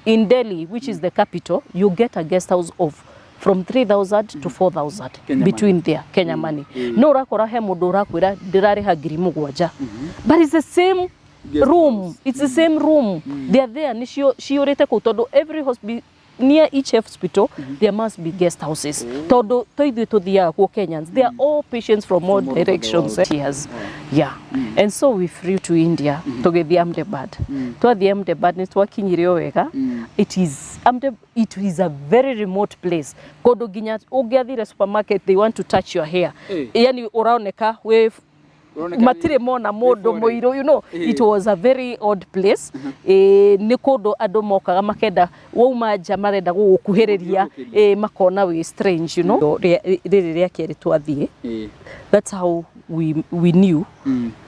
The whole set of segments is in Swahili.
In Delhi, which is the capital, you get a guest house of from 3,000 to 4,000 between there, Kenya money. No urakora he mundu urakwira ndirareha 7,000. But it's the same room. It's the same room. They are there. Nishiorete ko todo every hospital near each hospital there must be guest houses. Todo toidwe to the Kenyans. They are all patients from all directions. Yeah. And so we flew to India to get the Ahmedabad. To the Ahmedabad ni twakinyirio wega. It is a very remote place. Kodo ginya ogiathire supermarket, they want to touch your hair. Yani uraoneka we matire mona modo moiro, you know. It was a very odd place. Nikodo adomoka makeda wauma jamareda gukuhereria makona we strange, you know. That's how we knew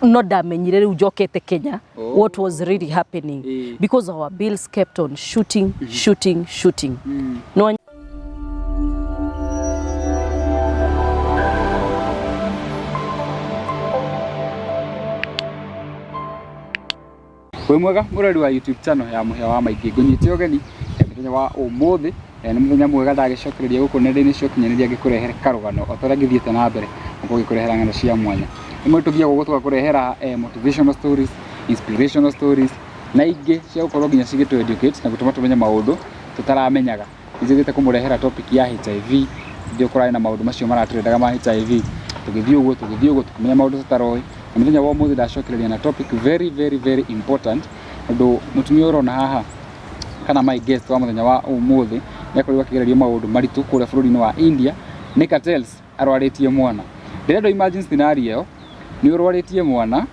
not that menyire ujokete Kenya what was really happening because our bills kept on shooting. No. We mwega murari wa YouTube channel ya muhia wa maiki ngunyite ogeni muthenya wa umuthi ni muthenya mwega ndagicokereria guku nenda-ini cio kinyanĩria ngikurehere karugano otora ngithiete na mbere nguko gikurehera ng'ano cia mwanya imwe tugia gugu tugakurehera motivational stories, inspirational stories na ingi cia gukorwo nginya cigitu educate na gutuma tumenye maundu tutaramenyaga. Nijigite kumurehera topic ya HIV ndio kurai na maundu macio maraturendaga ma HIV tugithii uguo tukumenya maundu tutaroi. Muthenya wa umuthi ndacokereria na topic very important ndo mutumia urona haha kana my guest wa muthenya wa umuthi yakorirwa kigereria maundu maritu kure bururi-ini wa India ni cartels arwaritie mwana. Ndĩrenda imagine scenario ni urwaritie mwana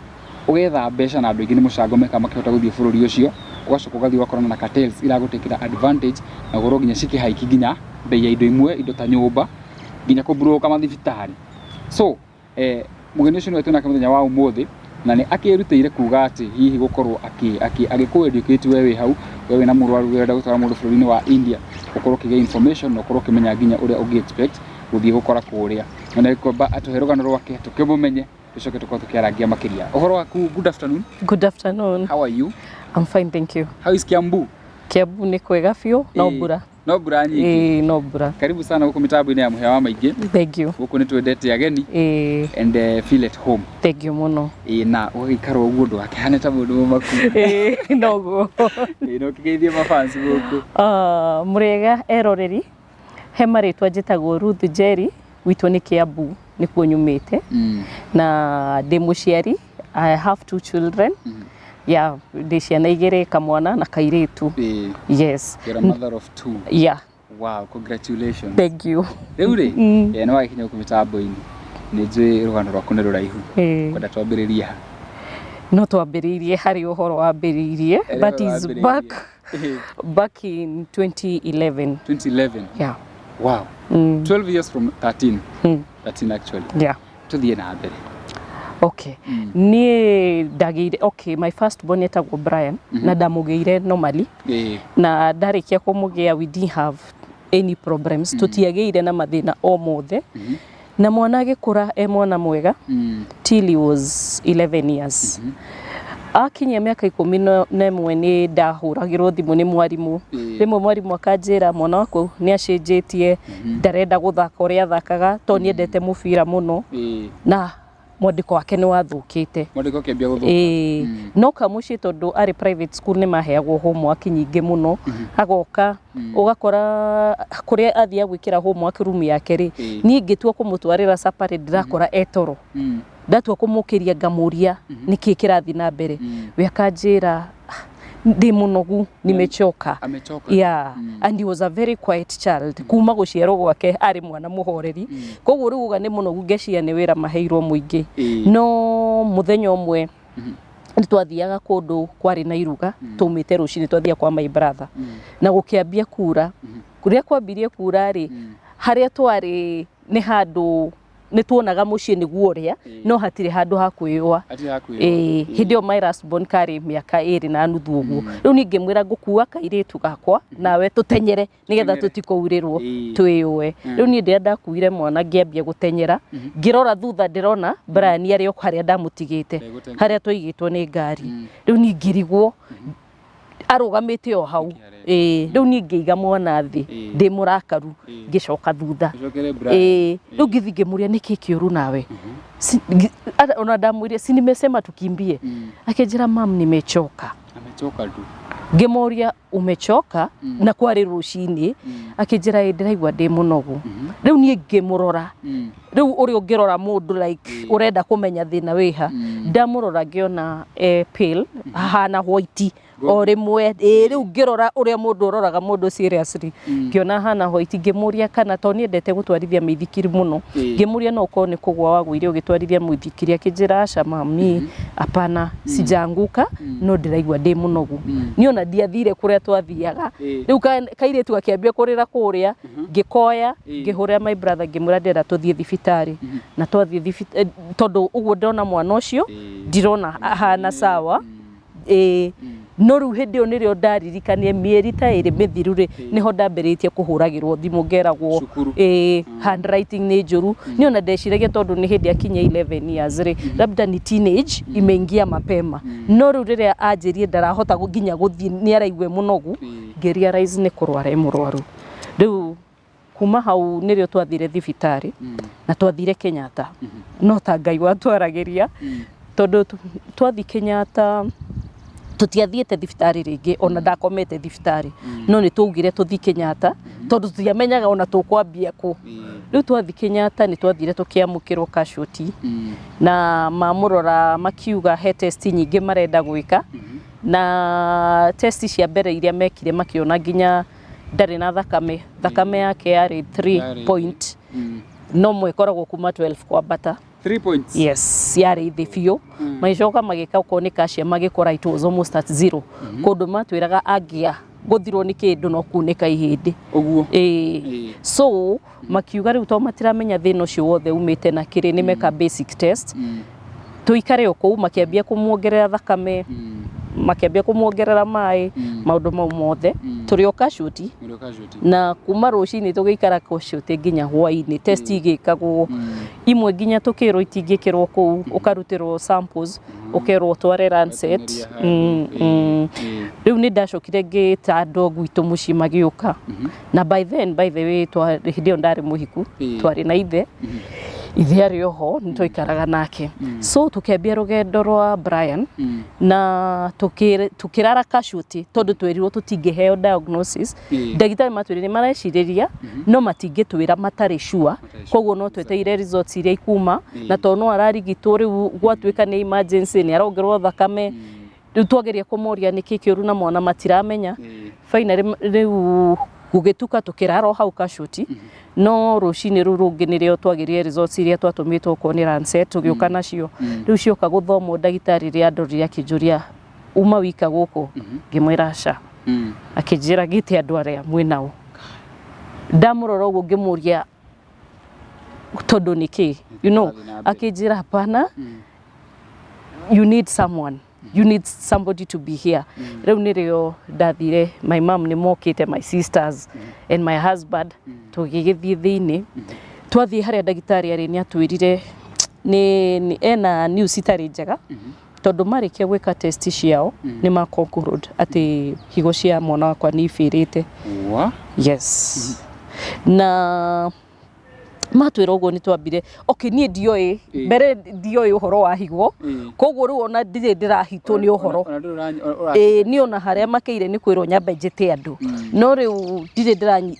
ugetha mbeca na andu ingi ni mucangomeka makihota guthii bururi ucio ugacoka ugathii ugakorana na cartels iragutekira advantage na goro nginya cikihaiki nginya bei ya indo imwe indo ta nyumba nginya kubroka mathibitari. So mugeni ucio wetu na muthenya wa umuthi na ni akirutire kuga ati hihi gukorwo agikuwe educate wewe hau wewe na murwaru wenda gutwara mundu bururi-ini wa India gukorwo kige information no korwo kimenya nginya uria ugi expect guthii gukora kuria na ikomba atuherugano rwake tukimumenye tucoke tukorwo tukiarangia makiria. Uhoro waku? Good afternoon. Good afternoon. How are you? I'm fine, thank you. How is Kiambu? Kiambu ni kwega fiu no mbura. No mbura nyingi. No mbura. Karibu sana huko mitambo-ini ya muhia wa maigi. Thank you. Huko ni twendete ageni and feel at home. Thank you muno. Na ugikarwo uguo ndo akihane ta mundu maku. Nogo. No kigeithie mafans guku. Murega eroreri he maritwa njitagwo Ruth Jerry witwo ni Kiambu ni kuo nyumite na ndi muciari. I have 2 children. Yeah, ndi ciana igiri kamwana na kairitu. Yes. You're a mother of 2. Yeah. Wow, congratulations. Thank you. Eure no wakinya ku mitambo-ini ni njui rugano rwaku ni ruraihu kwenda twambiririe ha no twambiririe hari uhoro wambiririe but is back in 2011. 2011. Yeah. Wow. 12 years from 13. 13 actually. Yeah. Tuthie na mbere. Okay. Ni ndageire okay, my first born etagwo Brian na ndamugeire normally. Na ndarikia kumugia we didn't have any problems. Tutiageire na mathina o mothe. Na mwana agikura mwana mwega till he was 11 years. Akinyia miaka 11 ni ndahuragirwo thimu ni mwarimu. Rimwe mwarimu akanjira mwana wako ni acenjetie ndarenda guthaka uria thakaga to ni endete mubira muno na mwandiko wake ni wathukite. Mwandiko kiambia guthuka. No kamuci tondu ari private school ni maheagwo homework nyingi muno. Agoka ugakora kuria athia gwikira homework room yake ri ni ngitua kumutwarira sapare ndirakora etoro. Ndatua kumukiria ngamuria niki kirathi na mbere. We akanjira ndi munogu nimechoka. Yeah. And he was a very quiet child. Kuma guciarwo gwake ari mwana muhoreri. Koguo ruga ni munogu ngeciria ni wira maheirwo muingi. No muthenya umwe twathiaga kundu kwari na iruga tumite rucini twathia kwa my brother na gukiambia kura kuria kwambirie kura ri haria twari ni handu ni tuonaga mucii niguo ria no hatire handu hakwiywa hindio my last born kari miaka 2 na nuthu uguo riu ninge mwira ngukua kairitu gakwa nawe tutenyere nigetha tutikourirwo twiywe riu ni ndenda kuire mwana ngiambia gutenyera ngirora thutha ndirona Brian ari o haria ndamutigite haria twaigitwo ni ngari riu ni ngirigwo arugamite o hau riu ni ngiiga mwana thi ndi murakaru ngicoka thutha riu ngithi ngimuria niki kiuru nawe ona ndamwire si nimesema tukimbie akinjira mam nimechoka tu ngimuria umechoka na kwari rucini akinjira ndiraigua ndi munogu riu ni ngimurora riu uri ungirora mundu like urenda kumenya thina wiha ndamurora ngiona pale hana white o rimwe riu ngirora uria mundu uroraga mundu seriously ngiona hana white ngimuria kana to ni endete gutwarithia mithikiri muno ngimuria no ko ni kugwa wagwire ugitwarithia mithikiri akinjira aca mami apana sijanguka no ndiraigua ndi munogu ni ona ndiathire kuria twathiaga riu kaire tu akiambia kurira kuria ngikoya ngihurira my brother ngimura ndenda tuthie thibitari na twathie tondu uguo ndona mwana ucio ndirona hana sawa no riu hindi yo nirio ndaririkanie mieri ta iri mithiru ri niho ndambiritie kuhuragirwo thimu ngeragwo handwriting ni njuru ni ona ndeciragia tondu ni hindi akinya 11 years ri labda ni teenage imeingia mapema no riu riria anjirie ndarahota nginya guthie ni araigwe munogu ngerealize ni kurwara murwaru riu kuma hau nirio twathire thibitari na twathire Kenyatta no ta Ngai watwaragiria tondu twathi Kenyatta tutiathiete thibitari ringi ona ndakomete thibitari no ni tugire tuthi Kenyatta tondu tutiamenyaga ona tukwambia ku riu twathi Kenyatta ni twathire tukiamukirwo casualty na mamurora makiuga he test nyingi marenda gwika na test cia mbere iria mekire makiona nginya ndari na thakame yake yari 3 point no mwekoragwo kuma 12 kwa bata 3 points yes yari the few magicoka magika kuoneka cia magikora it was almost at zero kundu matwiraga agia guthirwo ni kindu no kuneka ihindi uguo so makiuga riu to matiramenya thina ucio wothe umite na kiri ni meka basic test tuikare oku makiambia kumuongerera thakame makiambia kumuongerera mai maundu mau mothe turi o casualty na kuma rucini tugikara casualty nginya hwaini test igikagwo imwe nginya tukirwo itingikirwo ku ukarutirwo samples ukerwo tware Lancet riu ni ndacokire ngita ndogu itu muci magiuka na by the way hindi ndari muhiku twari na ithe ithe ari oho nitwaikaraga nake so tukiambia rugendo rwa Brian na tukirara casualty tondu twerirwo tutingiheo diagnosis ndagitari matwirire maraciriria no matingitwira matari sure koguo no tweteire results iria ikuma na tono ararigitwo riu gwatwika ni emergency ni arongerwo thakame riu twageria kumuria niki kiuru na mwana matiramenya finally riu gugituka tukirara hau casualty no rucini rungi nirio twagirie results iria twatumitwo ko ni Lancet tugiuka nacio riu cioka guthomwo ndagitari ria ndorire akijuria uma wika guku ngimwira aca akijira gite andu aria mwinao ndamurora uguo ngimuria tondu niki akijira hapana you need someone you need somebody to be here riu nirio ndathire my mom ni mokite my sisters and my husband tugigithie thiini twathie haria ndagitari ari ni atwirire ni ena news itari njega tondu marikia gwika test ciao ni ma conclude ati higo cia mwana wakwa ni ifirite yes na matwira uguo ni twambire ni ndioi mbere ndioi uhoro wa higwo koguo ru ona ndire ndirahitwo ni uhoro ni ona haria makeire ni kwirwo nyambe njite andu no riu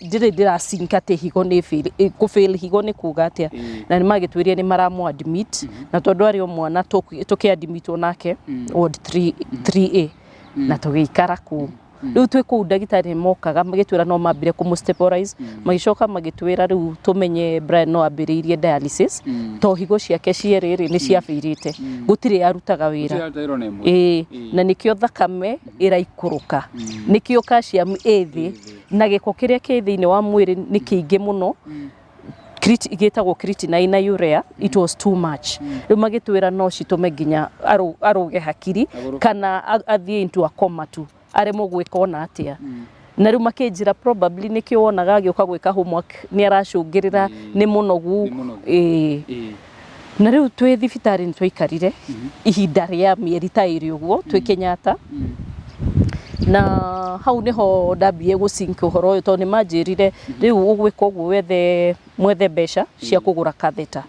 ndire ndirasinka te higo ni ku fail higo ni kuga atia na ni magitwiria ni maramu admit na tondu ari mwana tukiadmitwo nake ward 3A na tugikara ku riu twi ku ndagitari mokaga magitwira no mambire ku stabilize magicoka magitwira riu tumenye Brian no ambiriirie dialysis to higo ciake cieriri ni ciafirite gutire arutaga wira na nikio thakame iraikuruka nikio calcium ethi na giko kiria ki thiini wa mwiri ni kiingi muno igitagwo creatinine na urea it was too much riu magitwira no citume nginya aruge hakiri kana athie into a coma tu aremo gwika ona atia na riu makinjira probably nikio wonaga agioka gwika homework ni aracungirira ni munogu na riu twi thibitari ni twaikarire ihinda ria mieri ta iri uguo twi Kenyatta na hau niho ndambie gucinka uhoro uyu tondu nimanjirire riu ugwika uguo mwethe mbeca cia kugura catheter.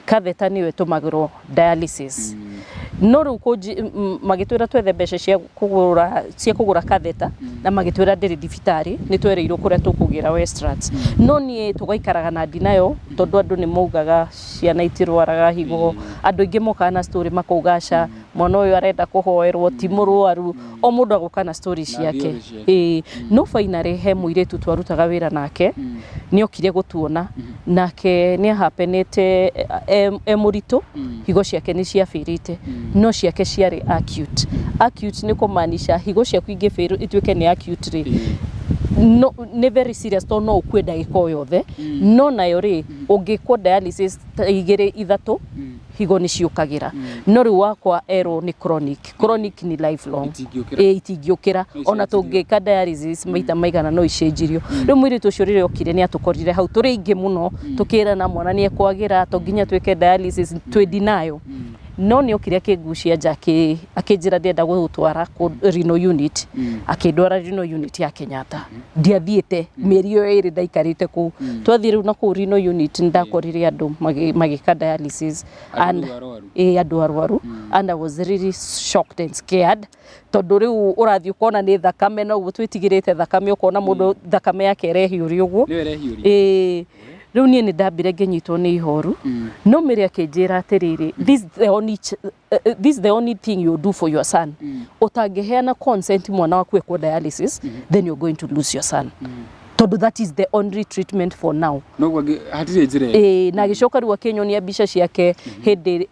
Catheter niyo itumagirwo dialysis. No riu magitwira twethe mbeca cia kugura catheter na magitwira ndiri thibitari ni twereirwo kuria tukugira Westlands. No nie tugaikaraga na ndinayo tondu andu ni maugaga ciana itirwaraga higo, andu ingi moka na story makaugaca mwana uyu arenda kuhoerwo ti murwaru, o mundu agoka na story ciake. No finally he muiretu twarutaga wira nake ni okire gutuona nake ni hapenete murito higo ciake ni ciafirite no ciake ciari acute. Acute ni kumaanisha higo ciaku ingifiru itwike ni acute ri no ne very serious to no ukwe ndagika yothe no nayo ri ungikwo dialysis 2-3 higo ni ciukagira. No riu wakwa ero ni chronic ni lifelong itingiukira ona tungika dialysis maita maigana no icenjirio. Riu mwiritu ucio rire okire ni atukorire hau turi ingi muno tukira na mwana ni ekwagira to nginya twike dialysis twedinayo. No ni okire akigucia njake akinjira ndenda gutwara ku renal unit akindwara renal unit ya Kenyatta. Ndiathiete mieri yo iri ndaikarite ku twathire na ku renal unit ndakorire andu magika dialysis and andu arwaru and I was really shocked and scared tondu riu urathi ukona ni thakame no gutwitigirite thakame ukona mundu thakame yake erehiuri uguo riu nie ni ndambire ngenyitwo ni ihoru no mere akinjira atiriri this is the only thing you do for your son. Utangeheana consent mwana waku ekwo dialysis then you're going to lose your son. Tondu that is the only treatment for now. No hatire njire na gicoka riu akinyonia mbica ciake hindi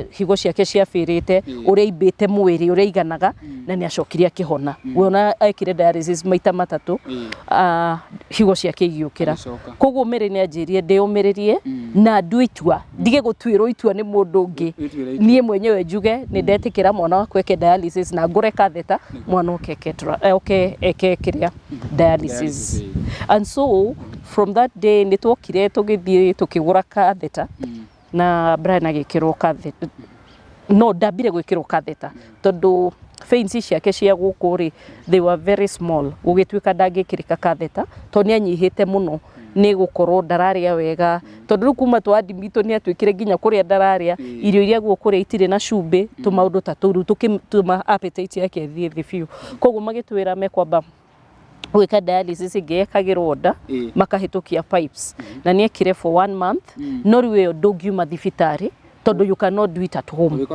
higo ciake ciafirite uria ibite mwiri uria iganaga na ni acokirie akihona. Wona aikire dialysis maita 3 higo ciake igiukira. Koguo mere ni anjirie ndiyumiririe na nduitua ndige gutwirwo itua ni mundu ungi nie mwenyewe njuge ni ndetikira mwana wakwa eke dialysis na ngure catheter mwana eke kiria dialysis. And so from that day nitwokire tugithie tukigura catheter na Brian agikirwo catheter no ndambire gwikirwo catheter tondu veins ciake cia guku ri they were very small ugitwika ndangikirika catheter to ni anyihite muno ni gukorwo ndararia wega tondu kuma twadimito ni atwikire nginya kuria ndararia irio iria gukuria itire na cumbi tumaundu ta turu tukituma appetite yake thie biu. Koguo magitwira mekwamba gwika dialysis igekagirwo nda makahitukia pipes na ni ekire for 1 month no riu ndungiuma thibitari tondu you cannot do it at home.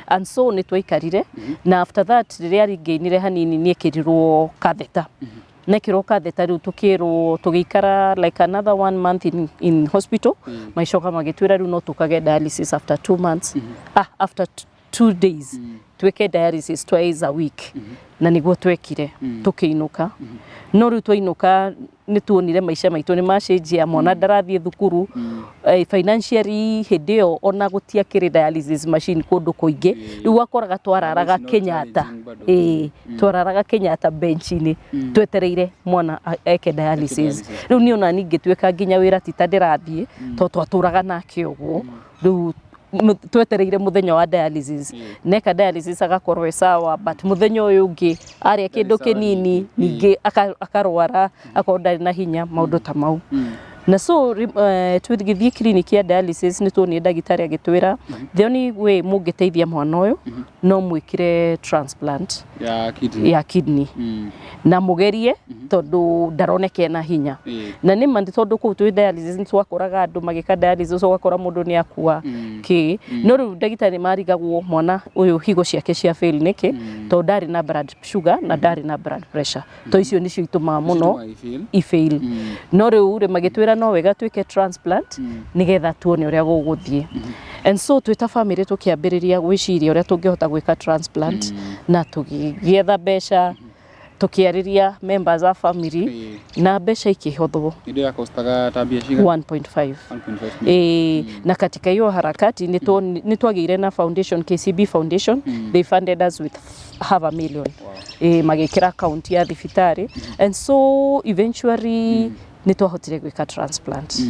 And so ni twaikarire na after that riria ringeinire hanini ni ekirirwo catheter nekirwo catheter riu tukirwo tugikara like another 1 month in hospital. Maicoka magitwira riu no tukage dialysis after 2 months after 2 days tweke dialysis twice a week na niguo twekire tukiinuka. No riu twainuka ni tuonire maisha maitu ni macenjia mwana ndarathie thukuru financially hidio ona gutia kiri dialysis machine kundu kuingi riu wakoraga twararaga Kenyatta twararaga Kenyatta bench-ini twetereire mwana eke dialysis. Riu ni ona ningi tweka nginya wira tita ndirathie to twaturaga nake uguo riu twetereire muthenya wa dialysis neka dialysis agakorwo sawa but muthenya uyu ungi aria kindu kinini ningi akarwara akonda na hinya maundu ta mau. Na so twithigithie clinic ya dialysis ni tuoni ndagitari agitwira the only way mungiteithia mwana uyu no mwikire transplant ya kidney na mugerie tondu ndaroneke na hinya na ni mandi tondu ku twi dialysis ni twakoraga andu magika dialysis ugakora mundu ni akua no riu ndagitari marigagwo mwana uyu higo ciake cia fail niki tondu ndari na blood sugar na ndari na blood pressure to icio nicio ituma muno ifail. No riu magitwira no wega twike transplant nigetha tuone uria guguthie. And so twita family tukiambiriria gwiciria uria tungihota gwika transplant na tugietha mbeca tukiariria members of family na mbeca ikihothwo ndio yakostaga tabia shiga 1.5 na katika hiyo harakati ni twagire na foundation KCB Foundation they funded us with $500,000 magikira account ya thibitari. And so eventually ni twahotire gwika transplant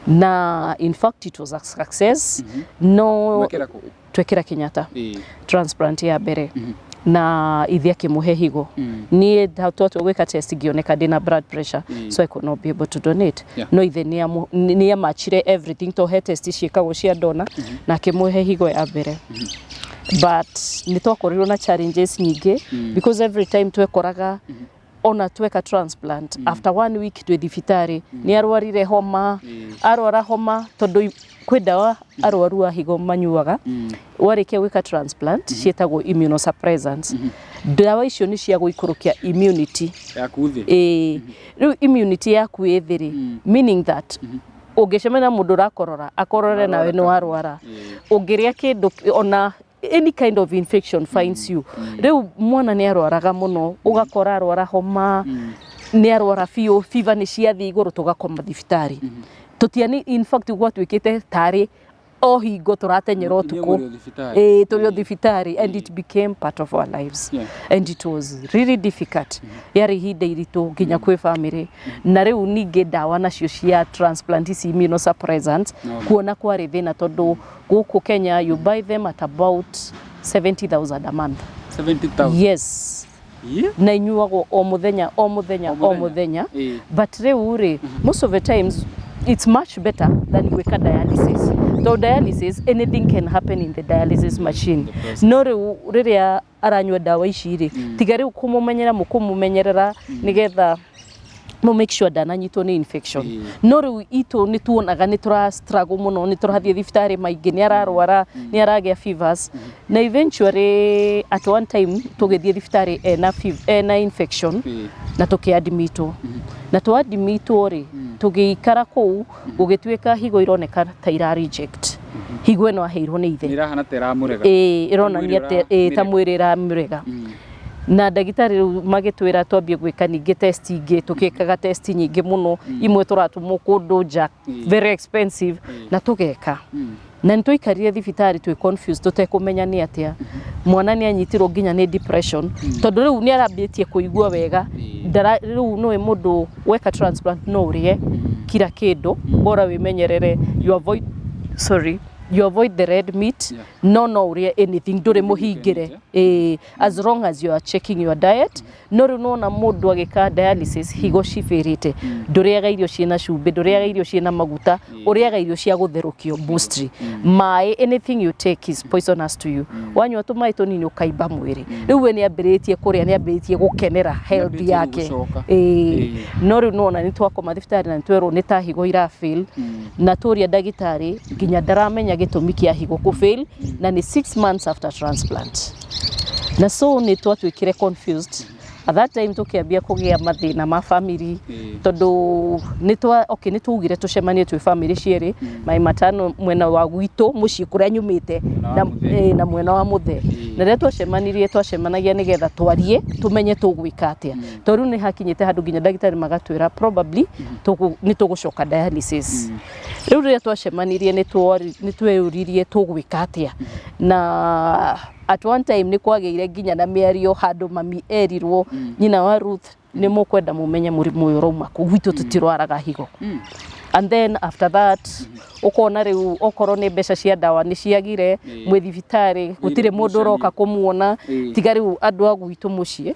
na in fact it was a success. No twekira Kenyatta transplant ya mbere na ithi akimuhe higo nie twatwo gwika test ngioneka ndina blood pressure so I could not be able to donate no ithe ni amachire everything to he test ciekagwo cia dona na akimuhe higo ya mbere but nitwakorirwo na challenges nyingi because every time twekoraga ona tweka transplant after 1 week twi thibitari ni arwarire homa arwara homa tondu kwi dawa arwaru a higo manyuaga warikia gwika transplant cietagwo immunosuppressants dawa icio ni cia guikurukia immunity yaku thi riu immunity yaku ithiri meaning that ungicemena mundu rakorora akorore nawe no arwara ungiria kindu ona any kind of infection finds you riu mwana ni arwaraga muno ugakora arwara homa ni arwara fever ni ciathi iguru tugakoma thibitari tutiani in fact gwatwikite tari o hingo turatenyera utuku turio thibitari and it became part of our lives and it was really difficult yari hinde iritu nginya kwi family na riu ninge dawa nacio cia transplant immunosuppressants kuona kwari thina tondu guku Kenya you buy them at about 70,000 a month 70,000 yes na inyuago o muthenya but riu most of the times it's much better than gwika dialysis. So dialysis, anything can happen in the dialysis machine. No riria aranywa dawa ici ri tigari kumumenyerera nigetha mo make sure ndananyitwo ni infection. No riu itu ni tuonaga ni tura struggle muno ni turathie thibitari maingi ni ararwara ni aragia fevers na eventually at one time tugithie thibitari na infection na tukiadmito na tuadmito ri tugiikara ku gugitweka higo ironeka ta ira reject higo eno aheirwo ni ithe irahana tera murega irona ni ate ta mwirira murega na ndagitari magitwira twambie gwika ninge test ingi tukikaga test nyingi muno imwe turatumwo kundu nja very expensive na tugeka na nitwikarire thibitari twi confused tutekumenya ni atia mwana ni anyitirwo nginya ni depression tondu riu ni arambitie kuigua wega riu no mundu weka transplant no urie kila kindu bora wimenyerere you avoid the red meat no urie anything dure muhingire as long as you are checking your diet no riu na mundu agika dialysis higo cifirite nduriaga irio ciena cumbi nduriaga irio ciena maguta uriaga irio cia gutherukio boostry mai anything you take is poisonous to you wanywa tumai tunini ukaimba mwiri riu we ni ambiritie kuria ni ambiritie gukenera health yake no riu nona ni twakoma thibitari na twero ni ta higo ira fail na turia ndagitari nginya ndaramenya gitumi kia higo ku fail na ni 6 months after transplant na so ni twatwikire confused at that time tukiambia kugia mathina ma family tondu ni tugire tucemanie twi family cieri mai matano mwena wa gwitu mucii kuria nyumite na mwena wa muthe na ria twacemanagia nigetha twarie tumenye tugwika atia tondu ni hakinyite handu nginya ndagitari magatwira probably ni tugucoka dialysis riu ria twacemanirie ni tweyuririe tugwika atia na at one time ni kwageire nginya na miario handu mami erirwo nyina wa Ruth ni mukwenda mumenye murimu uyu rauma kugwitu tutirwaraga higo and then after that ukona riu okoro ni mbeca cia dawa ni ciagire mwe thibitari gutire mundu roka kumuona tigari andu agwitu mucie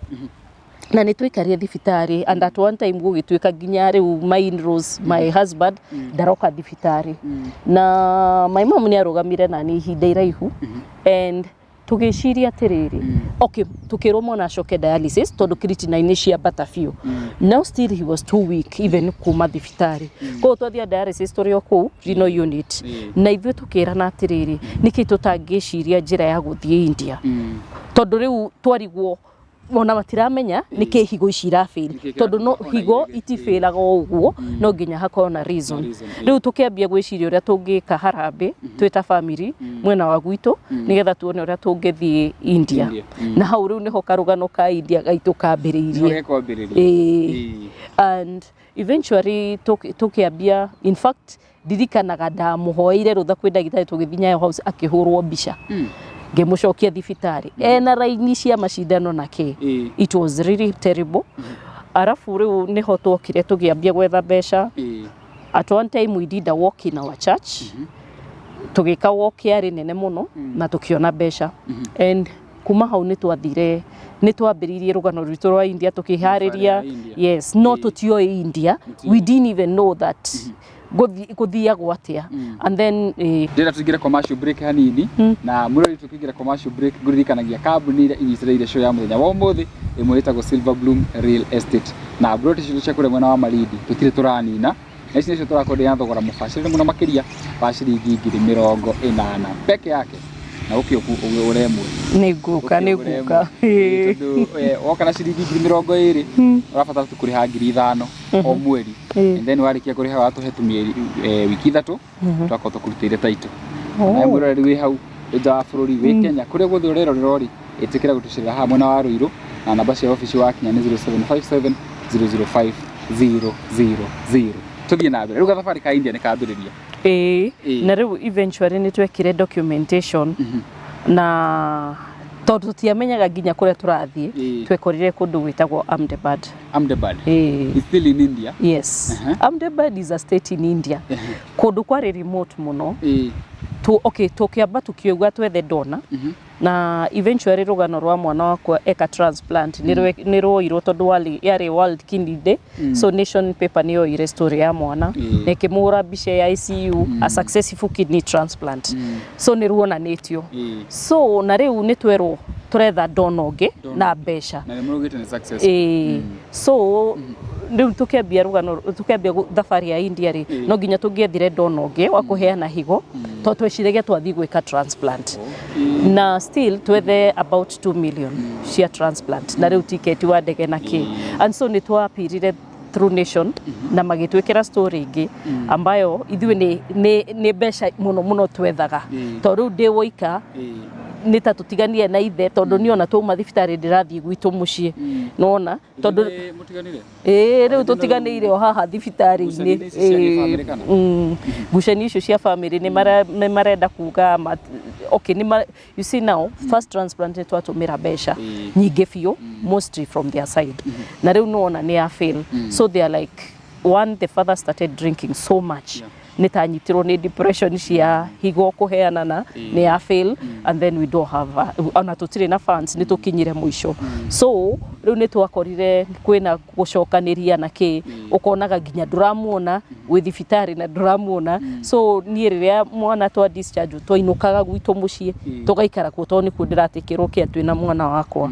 na ni twikarie thibitari and at one time gugitwika nginya riu my in-laws my husband daroka thibitari na my mom ni arugamire na ni ihinda iraihu and tugiciria atiriri okay tukirwo mwana acoke dialysis tondu creatinine cia batafiu now still he was too weak even kuma thibitari ko twathia dialysis turio ku renal unit na ithu tukirana atiriri niki tutangiciria njira ya guthie India tondu riu twarigwo ona matiramenya niki higo ici irafail tondu no higo itifairaga uguo no nginya hakoro na reason riu tukiambia gwiciria uria tungika harambe twita family mwena wa gwitu nigetha tuone uria tungithie India na hau riu niho karugano ka India gaitu kambiriirie and eventually tukiambia in fact dirikanaga ndamuhoire rutha kwi ndagitari tugithinya house akihurwo mbica ngemucokia thibitari na raini cia macindano nake it was really terrible arafu riu niho twokire tugiambia gwetha mbeca at one time we did a walk in our church tugika walk yari nene muno na tukiona mbeca and kuma hau nĩ twambĩrĩirie rũgano rwitũ rwa India tũkĩharĩria yes no tutioĩ India we didn't even know that gũthiagwo atĩa and then ndĩra tũingĩre commercial break hanini na mũrori tũkĩingĩra commercial break ngũririkanagia kambuni iria inyitĩrĩire show ya mũthenya wa ũmũthĩ ĩmwe ĩtagwo Silver Bloom Real Estate na broti citu cia kũrĩa mwena wa Malindi tũtirĩ tũranina na ici nĩcio tũrakwendea thogora mũbacĩrĩre mũno makĩria wa ciringi 80,000 peke yake na ũkĩoku ũremwe nĩ nguka tondũ woka na ciringi 20,000 ũrabatara kũrĩha 5,000 o mweri and then warĩkia kũrĩha watũhe tũmieri wiki 3 twakorwo tũkũrutĩire taito na mũrori wĩ hau nja wa bũrũri wĩ Kenya kũrĩa guothe ũrerorera rĩ ĩtĩkĩra gũtũcerera haha mwena wa Ruiru na namba cia ofici wakinya nĩ 0757 005 000 tũthiĩ na mbere rĩu gathabarĩ ka India nĩ kambĩrĩria na rĩu eventually nĩ twekire documentation na tondũ tutiamenyaga nginya kũrĩa tũrathiĩ twekorire kũndũ gwĩtagwo Ahmedabad is still in India yes Ahmedabad is a state in India kũndũ kwarĩ remote mũno tũkĩamba tũkiuga twethe dona na eventually rũgano rwa mwana wakwa eka transplant nĩ rwoirwo tondũ yarĩ World Kidney Day so nation paper nĩ yoire story ya mwana na ĩkĩmũhũra mbica ya ICU a successful kidney transplant so nĩ ruonanĩtio so na rĩu nĩ twerwo tũretha dona ũngĩ na mbeca na nĩmũrugĩte nĩ successful so rĩu tũkĩambia thabarĩ ya India rĩ no nginya tũngĩethire dona ũngĩ wa kũheana higo tondũ tweciragia twathiĩ gwĩka transplant na still twethe about 2 million cia transplant na rĩu tiketi wa ndege na kĩ and so nĩ twapirire through nation na magĩtwĩkĩra story ingĩ ambayo ithuĩ nĩ mbeca mũno twethaga tondũ rĩu ndĩ woika nĩ ta tũtiganire na ithe tondũ nĩ ona twauma thibitarĩ ndĩrathiĩ gwitũ mũciĩ nona tondũ rĩu tũtiganĩire o haha thibitarĩ-inĩ ngucanio icio cia family nĩ marenda kuga you see now first transplant twatũmĩra mbeca nyingĩ biũ mostly from their side na rĩu nona nĩ ya fail so they are like the father started drinking so much nĩ tanyitirwo nĩ depression cia higo kũheanana nĩ ya fail and then we don't have ona tũtirĩ na funds nĩ tũkinyire mũico so rĩu nĩ twakorire kwĩna gũcokanĩria na kĩ ũkonaga nginya ndũramuona wĩ thibitarĩ na ndũramuona so niĩ rĩrĩa mwana twa discharge twainũkaga gwitũ mũciĩ tũgaikara kuo tondũ nĩkuo ndĩratĩkĩrwo kĩa twĩna mwana wakwa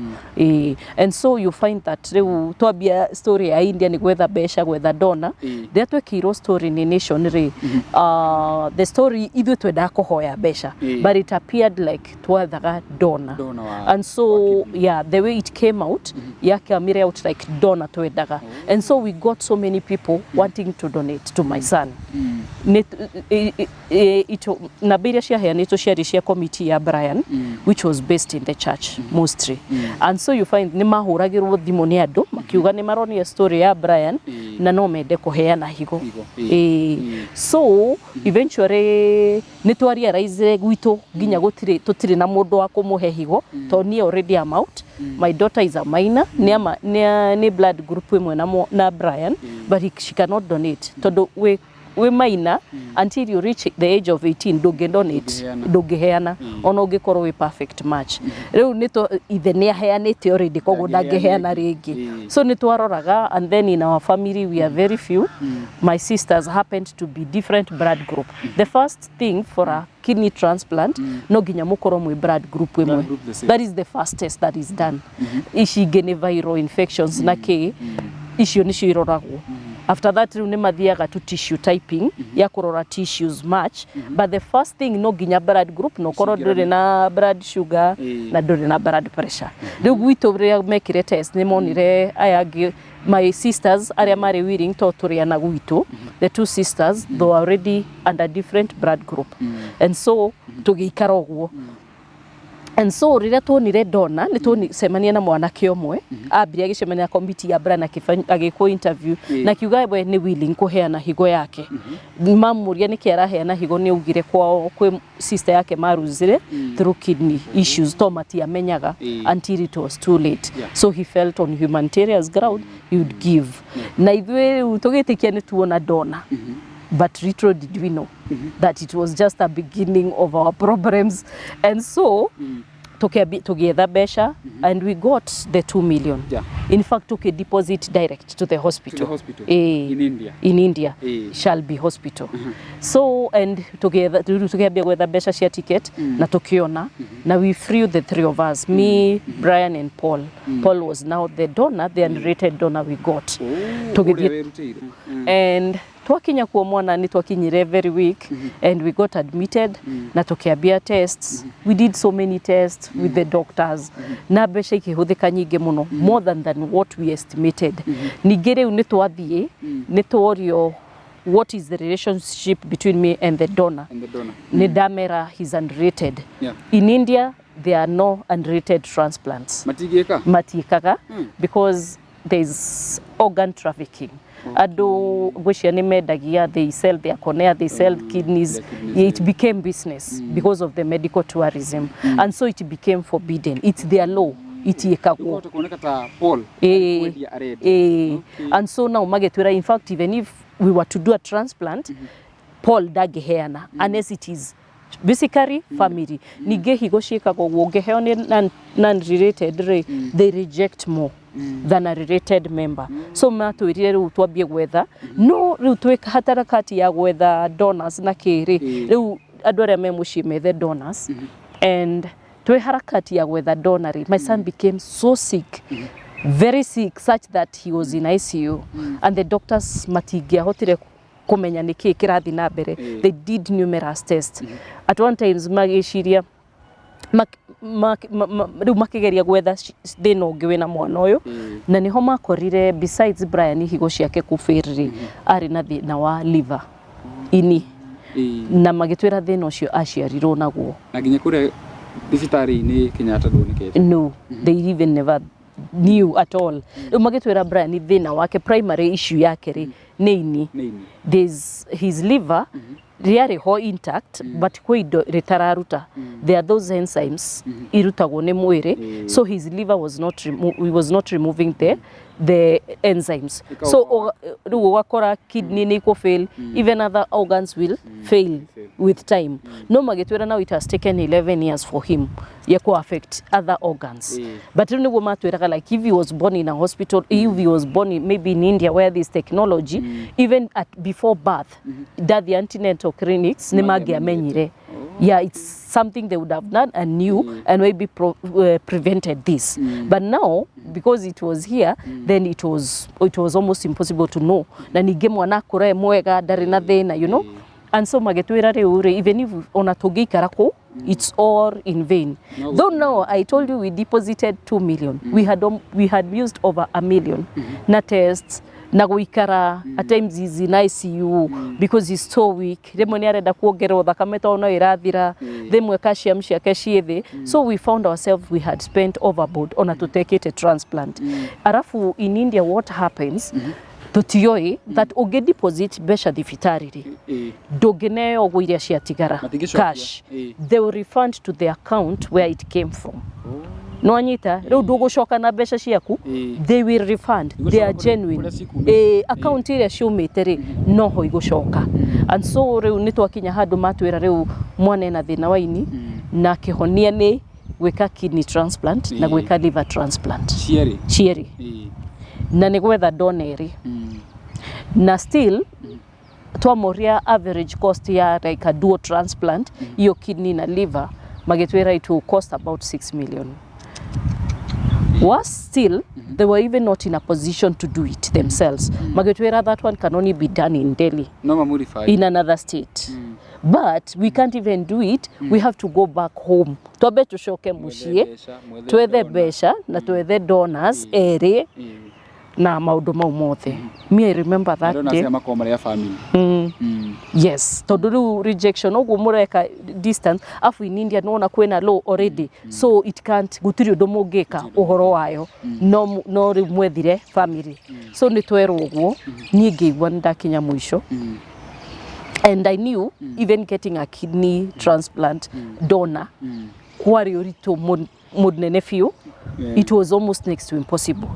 and so you find that rĩu twambia story ya India nĩ gwetha mbeca gwetha dona rĩrĩa twekĩirwo story nĩ nation rĩ the story ithuĩ twendaga kũhoya mbeca but it appeared like twethaga dona and so yeah the way it came out yakamire out like dona twendaga and so we got so many people wanting to donate to my son na mbia ciaheanĩtwo ciarĩ cia committee ya Brian which was based in the church mostly and so you find nĩ mahũragĩrwo thimũ nĩ andũ makiuga nĩ maronia story ya Brian na no mende kũheana higo so eventually nĩ twarealize gwitũ nginya tũtirĩ na mũndũ wa kũmũhe higo tondũ niĩ already am out my daughter is a minor nĩ blood group ĩmwe na Brian but she cannot donate tondũ we minor until you reach the age of 18 ndũngĩheana ona ũngĩkorwo wĩ perfect match rĩu nĩ ithe nĩ aheanĩte already koguo ndangĩheana rĩngĩ so nĩ twaroraga and then in our family we are very few my sisters happened to be different blood group the first thing for a kidney transplant no nginya mũkorwo mwĩ blood group ĩmwe that is the first test that is done ici ingĩ nĩ viral infections na kĩ icio nĩcio iroragwo after that rĩu nĩ mathiaga to tissue typing ya kũrora tissues match but the first thing no nginya blood group no korwo ndũrĩ na blood sugar na ndũrĩ na blood pressure rĩu gwitũ rĩrĩa mekire test nĩ monire aya angĩ my sisters arĩa marĩ willing to tũrĩana gwitũ the two sisters though already under different blood group and so tũgĩikara ũguo and so rĩrĩa tuonire dona nĩ tucemania na mwanake ũmwe ambire agĩcemania na committee ya Brian agĩkwo interview na kiuga we nĩ willing kũheana higo yake mamũria nĩkĩ araheana higo nĩ augire kwao kwĩ sister yake maruzire through kidney issues to matiamenyaga until it was too late so he felt on humanitarian ground he would give na ithuĩ tũgĩtĩkia nĩ tuona dona but little did we know that it was just a beginning of our problems and so together besha and we got the 2 million. Yeah. In fact, took a deposit direct to the hospital. To the hospital in India. In India, shall be hospital. So and together with the besha share ticket na tukiona. Now we freed the three of us, me, Brian and Paul. Paul was now the donor, the unrated donor we got. And twakinya kuo mwana ni twakinyire very weak and we got admitted na tukiambia tests. We did so many tests with the doctors. Na besha ikihuthika nyingi muno, more than what we estimated. Nigere unitwathie nitworio what is the relationship between me and the donor. Ndamera is unrated. Yeah. In India there are no unrated transplants. Matiikaga because there is organ trafficking. Ado gwishani medagia, they sell their cornea, they sell kidneys. It became business because of the medical tourism, and so it became forbidden. It's their law. And so now magetwera, in fact, even if we were to do a transplant, Paul dageheana unless it is basically family. Nige higoshika go wogeheone non-related, they reject more than a related member. So matwirire ru twambie gwetha no ru tweka hatarakati ya gwetha donors na kiri ru andu aria me mucii methe donors and twe harakati ya gwetha donor. My son became so sick, very sick, such that he was in ICU and the doctors matingiahotire kumenya niki kirathi na mbere. They did numerous tests. At one times magiciria riu makigeria gwetha thina ungi wina mwana uyu na niho makorire besides Brian higo ciake kufiriri ari na thina wa liver ini na magitwira thina ucio aciarirwo naguo na nginya kure thibitari ni Kenyatta ndunikete. No, they even never knew at all. Magitwira Brian thina wake primary issue yake ri ni ini. There's his liver really ho intact but kwa indo ritararuta. There are those enzymes irutagwo ni mwiri, so his liver was not removing the enzymes. So ugakora kidney ni ko fail, even other organs will fail with time. No magitwira, now it has taken 11 years for him yako affect other organs. But you know matwira, like if he was born in a hospital, if he was born maybe in India where this technology even before birth that the antenatal clinics ni magiamenyire. Yeah, it's something they would have done and knew and maybe prevented this. But now, because it was here, then it was almost impossible to know. Na nige mwana kure mwega dari na thina, you know. And so magetwira riure, even if onatogi karako, it's all in vain. Though now I told you we deposited 2 million, we had used over 1 million na tests. Na guikara at times is in ICU because he's so weak. Remwe ni arenda kuongerwo thakame to no irathira, themwe calcium ciake ciithi. So we found ourselves we had spent overboard on to take it a transplant. Arafu in India what happens tutioi that uge deposit besha thibitari dogeneo gwiria ciatigara cash, they will refund to the account where it came from. No anyita riu ndugucoka na besha ciaku, they will refund, they are genuine. Account iria ciumite ri no ho igucoka. And so riu nitwakinya handu matwira riu mwana na thina wa ini na kihonia ni gwika kidney transplant na gwika liver transplant. Cieri na ni gwetha donor na still twamoria average cost ya like a dual transplant iyo kidney na liver magitwira it will cost about 6 million. Worse still, they were even not in a position to do it themselves. Magetwera, that one can only be done in Delhi, in another state. But we can't even do it. We have to go back home. Tobe tushoke mushie, tuwethe besha na tuwethe donors ere na maundu mau mothe. Me, I remember that day. Yes, toduru rejection ogu mureka distance afu in India no kwena law already, so it can't gutiri domogeka uhoro wayo no rimwethire family. So nitwerwo uguo niige igwanda kinya mwisho. And I knew even getting a kidney transplant donor kwari orito mudnene few, it was almost next to impossible.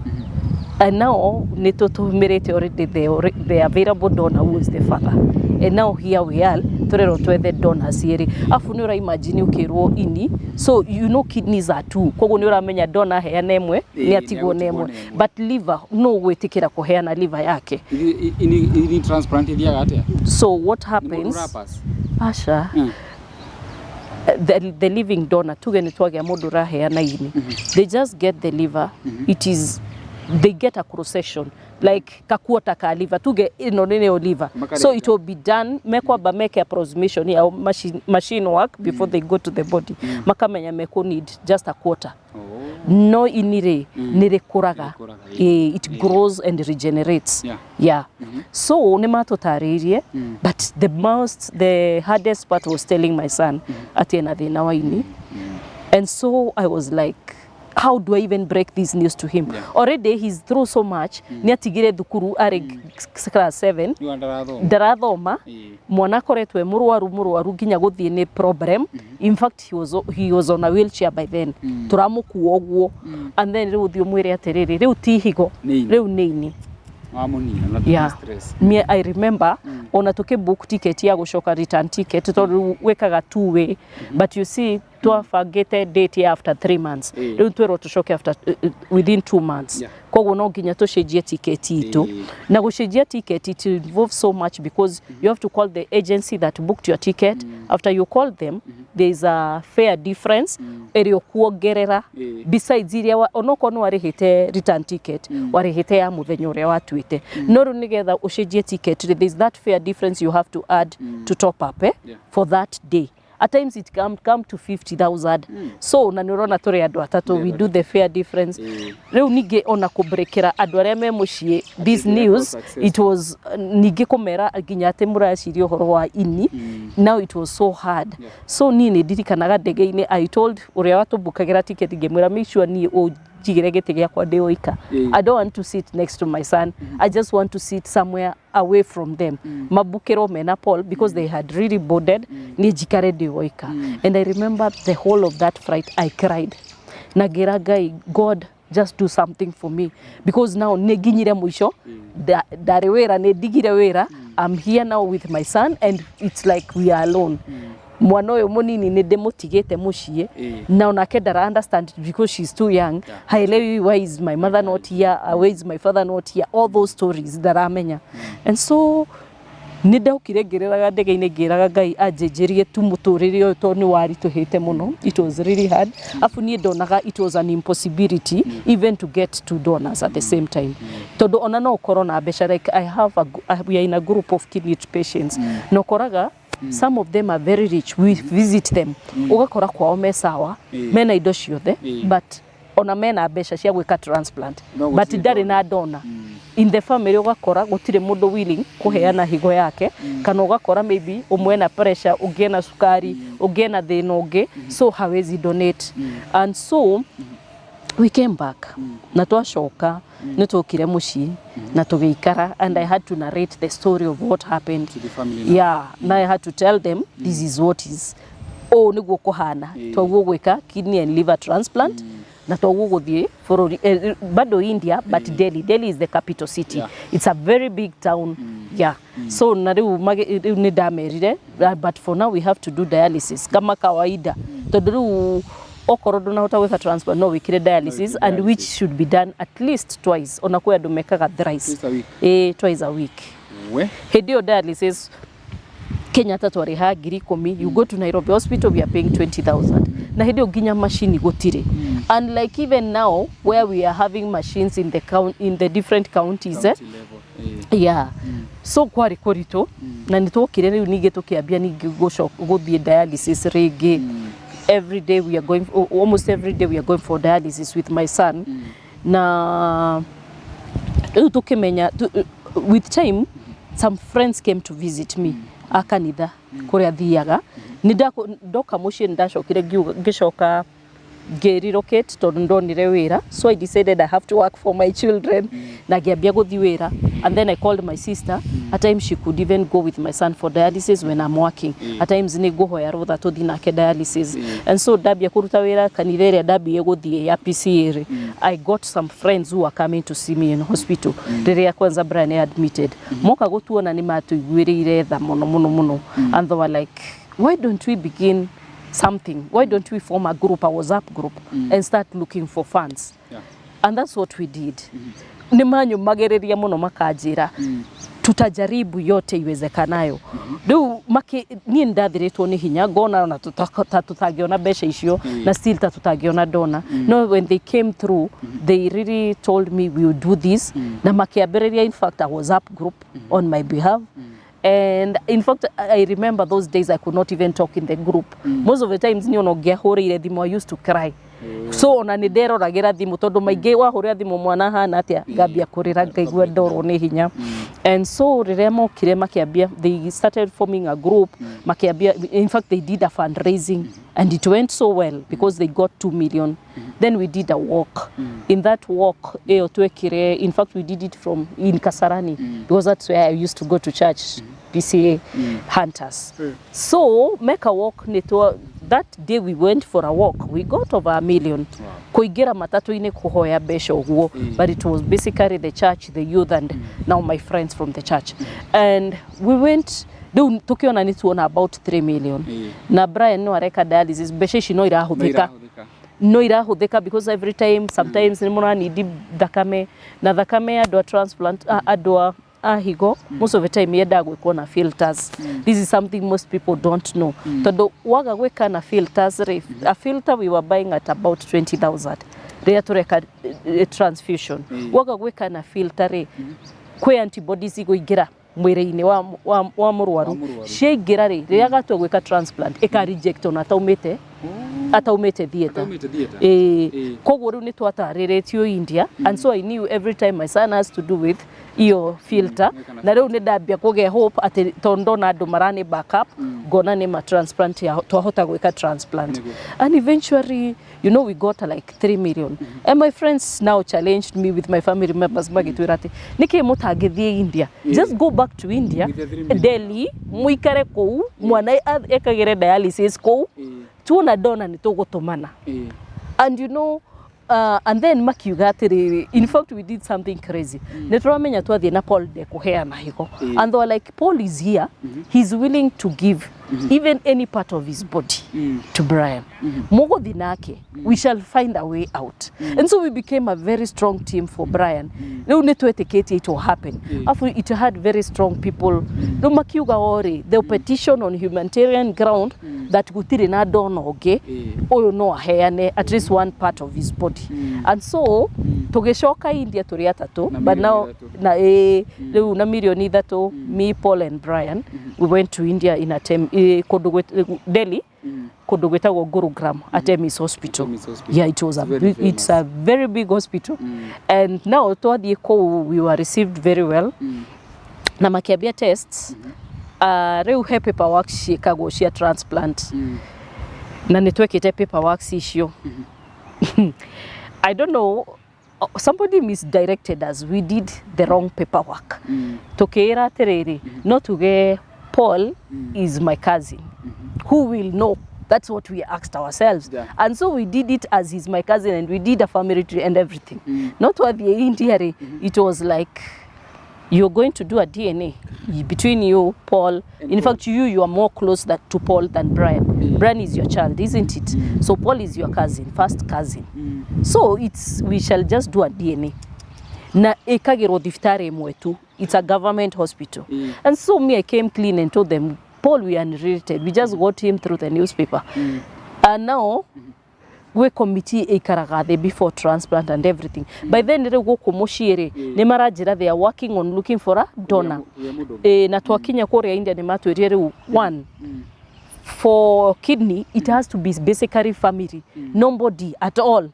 And now nitotumirete already the available donor who is the father. And now here we are turero twethe donors yeri afu ni ura imagine ukirwo ini so you know kidneys are two koguo ni uramenya donor heana emwe ni atigwo nemwe but liver no gwitikira kuheana liver yake ini transplant ithiaga atia so what happens asha the living donor tuge ni twagia mundu raheana ini they just get the liver it is they get a cross section like kakuota ka liver tuge ino nene liver so it will be done mekwamba make approximation ya machine work before they go to the body makamenya meko need just a quarter no inire nirekuraga it grows and regenerates so ne matotaririe but the hardest part was telling my son atiena thina wa ini and so I was like how do I even break this news to him? Already he's through so much. Ni atigire thukuru ari class 7. Ndarathoma. Mwana koretwe murwaru ginya guthie ni problem. In fact he was on a wheelchair by then. Turamukuo guo. And then riu thio mwire atiriri riu tihigo. Riu nini. Stress. Me I remember ona toke book ticket ya gushoka return ticket to wekaga two way but you see to forget date after 3 months riu twero tushoke after within 2 months koguo no nginya tucenjie ticket itu na gucenjia ticket it involves so much because you have to call the agency that booked your ticket after you call them there is a fair difference erio kuongerera besides iria onoko no warihite return ticket warihite ya muthenya uria watuite no ru nigetha ucenjie ticket there is that fair difference you have to add to top up for that day. At times it come to 50,000 so na nirona tore andu atatu we do the fair difference riu ninge ona kubrekera andu aria me mucie this news it was ninge kumera ginya ate muraciri uhoro wa ini now it was so hard so ni ndirikanaga ndege-ini I told uria watubukagira ticket ngemwira make sure ni jigire gete giakwa ndi oika I don't want to sit next to my son I just want to sit somewhere away from them mabukero menapol because they had really boarded ni jikare ndi oika and I remember the whole of that flight I cried nagira gai God just do something for me because now neginyire mwisho dare wera ne digire wera I'm here now with my son and it's like we are alone mwana uyu munini ni demotigate mucie na onake ndara understand because she's too young haelewi why is my mother not here why is my father not here all those stories ndaramenya and so nindaukire ngiriraga ndege-ini ngiraga ngai anjenjerie tu muturire uyu to ni wari tuhite muno it was really hard afu ni ndonaga it was an impossibility even to get two donors at the same time tondu ona no corona besha like we are in a group of kidney patients no koraga some of them are very rich we visit them ugakora kwao mesawa mena indo ciothe but ona mena besha cia gwika transplant but ndari na dona in the family ugakora gutire mundu willing kuheana higo yake kana ugakora maybe umwe na pressure ugena sukari ugena thina ungi so hawezi donate and so we came back na twashoka nitukire muci na tugiikara and I had to narrate the story of what happened to the family na I had to tell them this is what is niguo kuhana twaguo gwika kidney and liver transplant na twaguo guthie for bado India but Delhi is the capital city it's a very big town so na riu ni damerire but for now we have to do dialysis kama kawaida tondu riu okoro ndunahota gwika transplant no wikire dialysis and which should be done at least twice ona kwa andu mekaga thrice twice a week hedio dialysis Kenya tatwari ha 10,000 you go to Nairobi hospital we are paying 20,000 na hedio ginya machine gutire and like even now where we are having machines in the different counties so kwari korito na nitokire riu nige tukiambia ninge guthie dialysis rigi every day we are going almost every day we are going for dialysis with my son na tukimenya with time some friends came to visit me akanitha kuria thiaga ndoka mucie ndacokire ngicoka relocate tondu ndonire wira, so I decided I have to work for my children na ngiambia guthi wira, and then I called my sister. At times she could even go with my son for dialysis when I'm working. At times ni guhoya rutha tuthi nake dialysis, and so ndambia kuruta wira kanitha iria ndambia guthie ya PCA. I got some friends who are coming to see me in hospital riria kwanza Brian admitted, moka gutuona ni matuiguirire tha muno, and they were like, why don't we begin something? Why don't we form a group, a WhatsApp group, and start looking for funds? And that's what we did. Ni manyu magereria muno makanjira tutajaribu yote iwezekanayo. Riu ni ndathiritwo ni hinya ngona na tutagiona besha icio na still tutagiona dona. No, when they came through, they really told me we will do this, na makiambiriria in fact a WhatsApp group on my behalf. And in fact, I remember those days I could not even talk in the group. Most of the times ni onogia hurire thimu, I used to cry. So ona ni nderoragira thimu tondu maingi wa huria thimu mwana hana atia ngambia kurira ngaigua ndoro ni hinya. And so riria mokire makiambia, they started forming a group, makiambia, in fact they did a fundraising and it went so well because they got 2 million. Then we did a walk. In that walk in fact we did it from in Kasarani because that's where I used to go to church, PCA Hunters. So make a walk that day we went for a walk, we got over 1 million. Kuigira matatu ine kuhoya besha uguo, but it was basically the church, the youth, and now my friends from the church. And we went, tukiona ni tuona about 3 million. Na Brian no areka dialysis, besha ici no irahuthika because every time, sometimes ni muna need thakame, na thakame adwa transplant, adwa higo, most of the time yenda gwikwo na filters. This is something most people don't know. Todo waga gwika na filters, a filter we were buying at about 20,000. Ria tureka transfusion. Waga gwika na filter kwe antibodies igoigira mwire-ini wa murwaru. Ciaingira riria gatwa gwika transplant eka reject ona ataumete theater. Koguo riu ni twatariritio India, and so I knew every time my son has to do with iyo filter, na riu ni ndambia kuge hope ati tondo na andu marani backup gona ni ma transplant ya twahota gwika transplant. And eventually, you know, we got like 3 million. And my friends now challenged me with my family members magitwira ati niki mutangithie India, just go back to India, Delhi, muikare kou, mwana ekagere dialysis kou, tuona dona ni tugutumana. And you know, and then makiuga atiri, in fact we did something crazy. Netramenya twathie na Paul de kuheana higo, and they were like, Paul is here, he's willing to give even any part of his body to Brian. Mogo dinake, we shall find a way out. And so we became a very strong team for Brian. Leo netwetekete it will happen. After it had very strong people. No makiuga ori, the petition on humanitarian ground that gutire na dono oge, oyo no aheane at least one part of his body. And so tugeshoka India turi atatu, but now na leo na milioni thatu, me, Paul and Brian, we went to India in a Delhi, Kodogwetago Gurugram at Emmy's hospital. Yeah, it was it's a very big hospital. And now toward the echo we were received very well. Na makiambia tests, reu he paperwork shikago shia transplant. Na netwekete paperwork issue. I don't know, somebody misdirected us. We did the wrong paperwork. Tokeira tereri, not to get Paul is my cousin. Who will know? That's what we asked ourselves. And so we did it as he's my cousin, and we did a family tree and everything. Not what the India, it was like, you're going to do a DNA between you, Paul. In fact, you are more close to Paul than Brian. Brian is your child, isn't it? So Paul is your cousin, first cousin. So we shall just do a DNA. Na ekagero diftare mwetu. It's a government hospital. And so me, I came clean and told them, Paul, we are unrelated. We just got him through the newspaper. And now, we committee ikaragathe before transplant and everything. By then, they go ko muciari. Ni marajira, they are working on looking for a donor. Na twakinya Korea India ni matwirire one. For kidney, it has to be basically family. Nobody at all.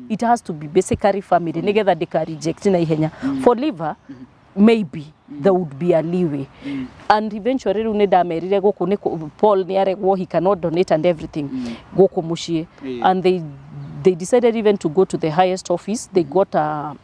It has to be basically family. Negeda deka reject na ihenya. For liver, maybe there would be a leeway. And eventually uneda merire go kune Paul ni aregwo he cannot donate and everything. Go ko mucie. And they decided even to go to the highest office. They got a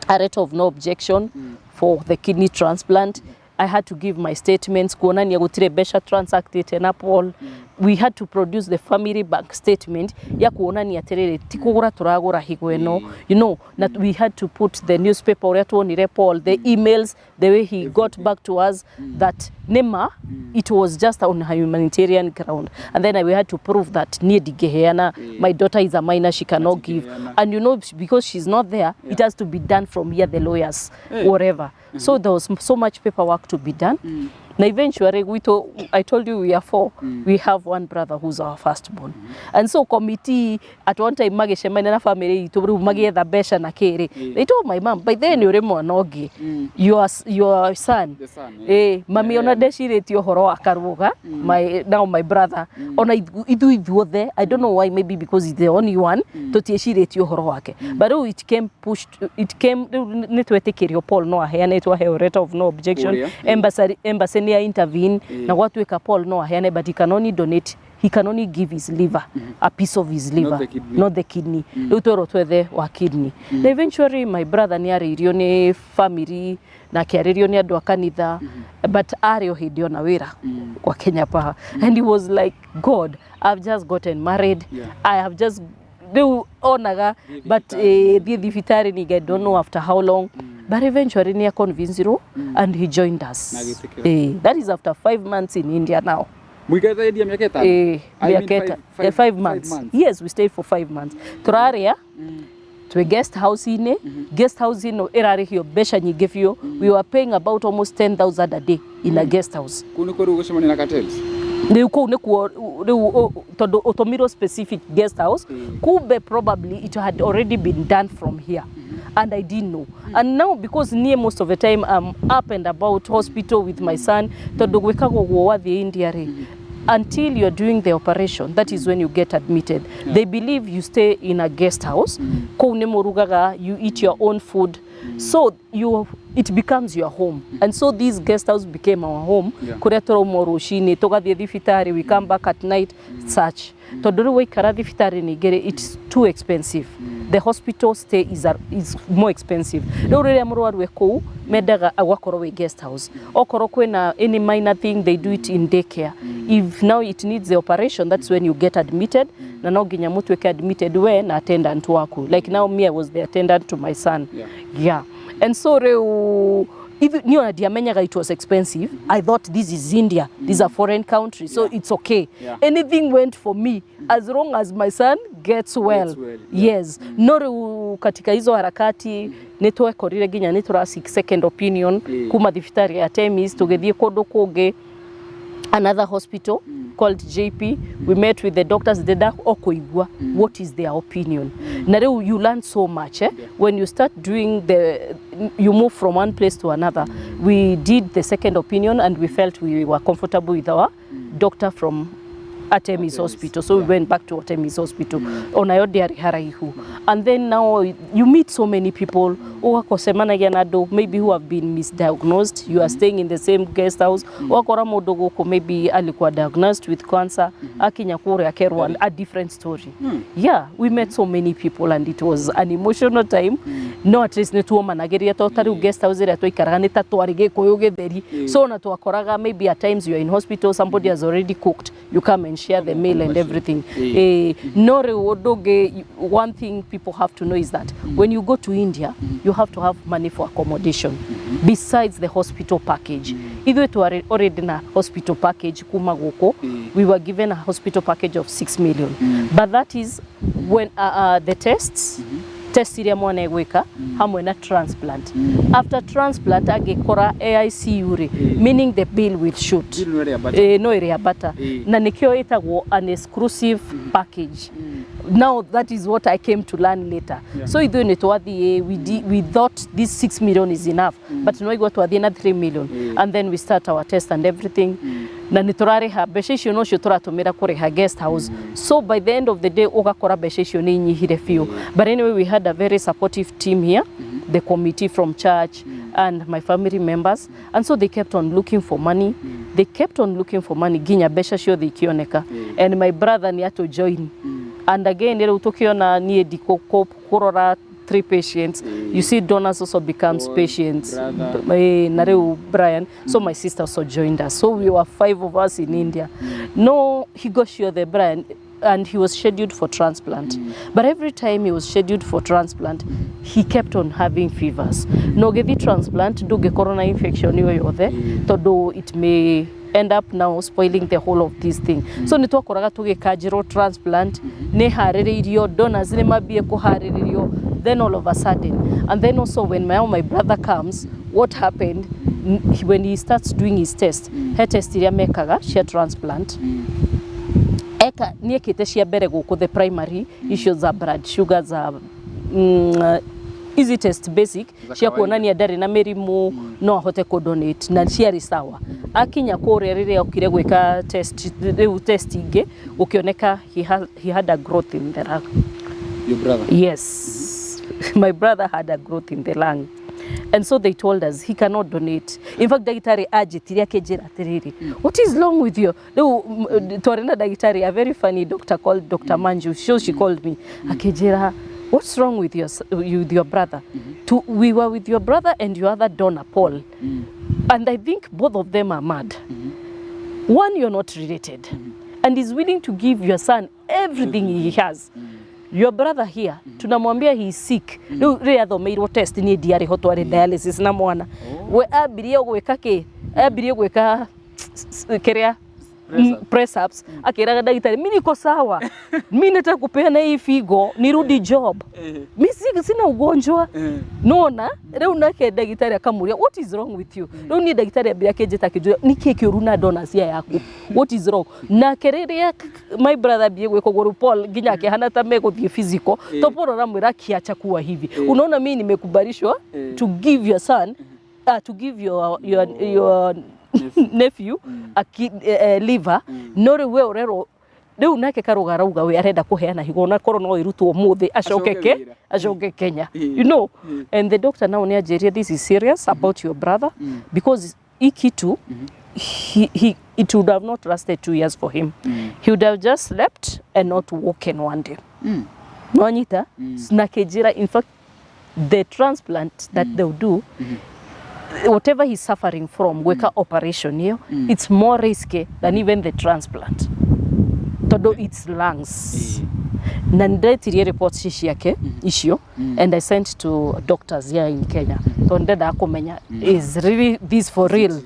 letter of no objection for the kidney transplant. I had to give my statements. Kuonania gutire besha transacted na Paul. We had to produce the family bank statement ya kuonania terere tikugura turagura higweno, you know, that we had to put the newspaper uria tuonire Paul, the emails, the way he got back to us that nema it was just on a humanitarian ground, and then we had to prove that near Digeheana my daughter is a minor, she cannot give, and you know, because she's not there, it has to be done from here, the lawyers, whatever. So there was so much paperwork to be done. Now eventually I told you we are 4. We have one brother who's our firstborn. And so committee at one time mageshemane na family to magietha besha na kere. They told my mom, by then you're mwanongi. Your son. The son. Mami ona deshireti ohoro wa karuga. My brother. Ona idu there. I don't know why, maybe because he's the only one to tieshireti ohoro wake. But it came netwetekerio Paul no aheane to a letter of no objection. Embassy intervene na watu weka Paul no aheane, but he can only donate, he can only give his liver, a piece of his liver, not the kidney. Utoro twethe wa kidney. Na eventually my brother ni areirio ni family na kiareirio ni andu akanitha, but ario hindi ona wira kwa Kenya Power. And he was like, God, I've just gotten married, I have just onaga, but the thibitari ni I don't know after how long. But eventually near convinced and he joined us. That is after 5 months in India now. 5 months. Yes, we stayed for 5 months. Turaria to a guest house in guest house in erarihio besha nyigefio. We were paying about almost 10,000 a day in a guest house. Cartels. Otomiro specific guest house. Kube probably it had already been done from here. And I didn't know. And now because near most of the time I'm up and about hospital with my son, until you're doing the operation, that is when you get admitted. They believe you stay in a guest house, you eat your own food, so it becomes your home. And so this guest house became our home. We come back at night, such. It's too expensive. The hospital stay is more expensive. Guest house. Any minor thing, they do it in daycare. If now it needs the operation, that's when you get admitted. Admitted when attendant waku. Like now me, I was the attendant to my son. Yeah. And so even it was expensive. I thought this is India, this is a foreign country, so it's okay. Anything went for me as long as my son gets well. Yes. No katika hizo harakati netwe korire ginya netura seek second opinion kuma thibitari ya Temis tugethie kodo koge another hospital called JP. We met with the doctors. What is their opinion? Now you learn so much. When you start doing you move from one place to another. We did the second opinion and we felt we were comfortable with our doctor from Artemis Hospital. So we went back to Artemis Hospital. And then now you meet so many people maybe who have been misdiagnosed. You are staying in the same guest house. Maybe alikuwa diagnosed with cancer. A different story. Yeah, we met so many people and it was an emotional time. No, at least guest house so maybe at times you are in hospital, somebody has already cooked. You come and share the meal and everything. One thing people have to know is that when you go to India, you have to have money for accommodation besides the hospital package. Either to already in a hospital package, we were given a hospital package of 6 million. But that is when the tests, test iria mwana egwika hamwe na transplant. After transplant agekora AICU, meaning the bill will shoot. No area bata. Na nikio itagwo an exclusive package. Now that is what I came to learn later. So we thought this 6 million is enough, but now we got to another 3 million, and then we start our test and everything. Na niturareha beshisho no turatumira kureha guest house. So by the end of the day ugakora beshisho ni nyihire few. But anyway, we had a very supportive team here, the committee from church and my family members, and so they kept on looking for money. They kept on looking for money. Ginya beshisho the ikioneka, and my brother ni ato join And again, rĩu tukiona niĩ ndiko kurora 3 patients. You see, donors also becomes patients. Na rĩu Brian. So my sister also joined us. So we were 5 of us in India. No, he got sure the Brian, and he was scheduled for transplant. But every time he was scheduled for transplant, he kept on having fevers. No gethi transplant, nduge corona infection yo yothe, todo it may end up now spoiling the whole of this thing. So nitwakoraga tugikajiro transplant, ne harĩrĩirio, donors ne mabie kuharĩrĩrio, then all of a sudden. And then also when my brother comes, what happened, when he starts doing his test, he test iria mekaga, cia transplant, eka niekite cia mbere guku the primary issues za blood sugar za easy test basic cia kuonania ndari na mirimu no ahote ku donate na ciari sawa akinya kuria riria okire gwika test ingi ukioneka he had a growth in the lung. Your brother? Yes. My brother had a growth in the lung. And so they told us he cannot donate. In fact, Dagitari ajitiria kejera atiriri. What is wrong with you? Torena Dagitari, a very funny doctor called Dr. Manju. She called me. Akejera, what's wrong with your brother? We were with your brother and your other donor, Paul. And I think both of them are mad. One, you're not related. And is willing to give your son everything he has. Your brother here, tunamwambia he is sick. Ria thomeirwo test ni diari hotware dialysis na mwana. We abirie gweka kerea press ups akiraga ndagitari mimi niko sawa. Mimi nataka kupeana hii figo nirudi job. Mimi sina ugonjwa. Nona leo nake ndagitari akamuria what is wrong with you? Leo ni ndagitari abia kejeta kijua niki kiuruna donors ya yaku. What is wrong? Na kereria my brother bie gweko goru Paul ginya ke hana ta mego thie physical. Toporo ramwira kiacha kuwa hivi. Unaona mimi nimekubalishwa to give your son to give your nephew liver no we orero riu nake karuga rauga we arenda kuheana higo na korona no irutwo muthi acoke Kenya, you know. And the doctor now niajeria this is serious about your brother because ikitu it would have not lasted 2 years for him. He would have just slept and not woken one day. No anyita snakejira. In fact, the transplant that they'll do, whatever he's suffering from, weka operation here, it's more risky than even the transplant. Todo its lungs. Nandetirie reports yake issue, and I sent to doctors here in Kenya. Tondeda akomenya is really this for real.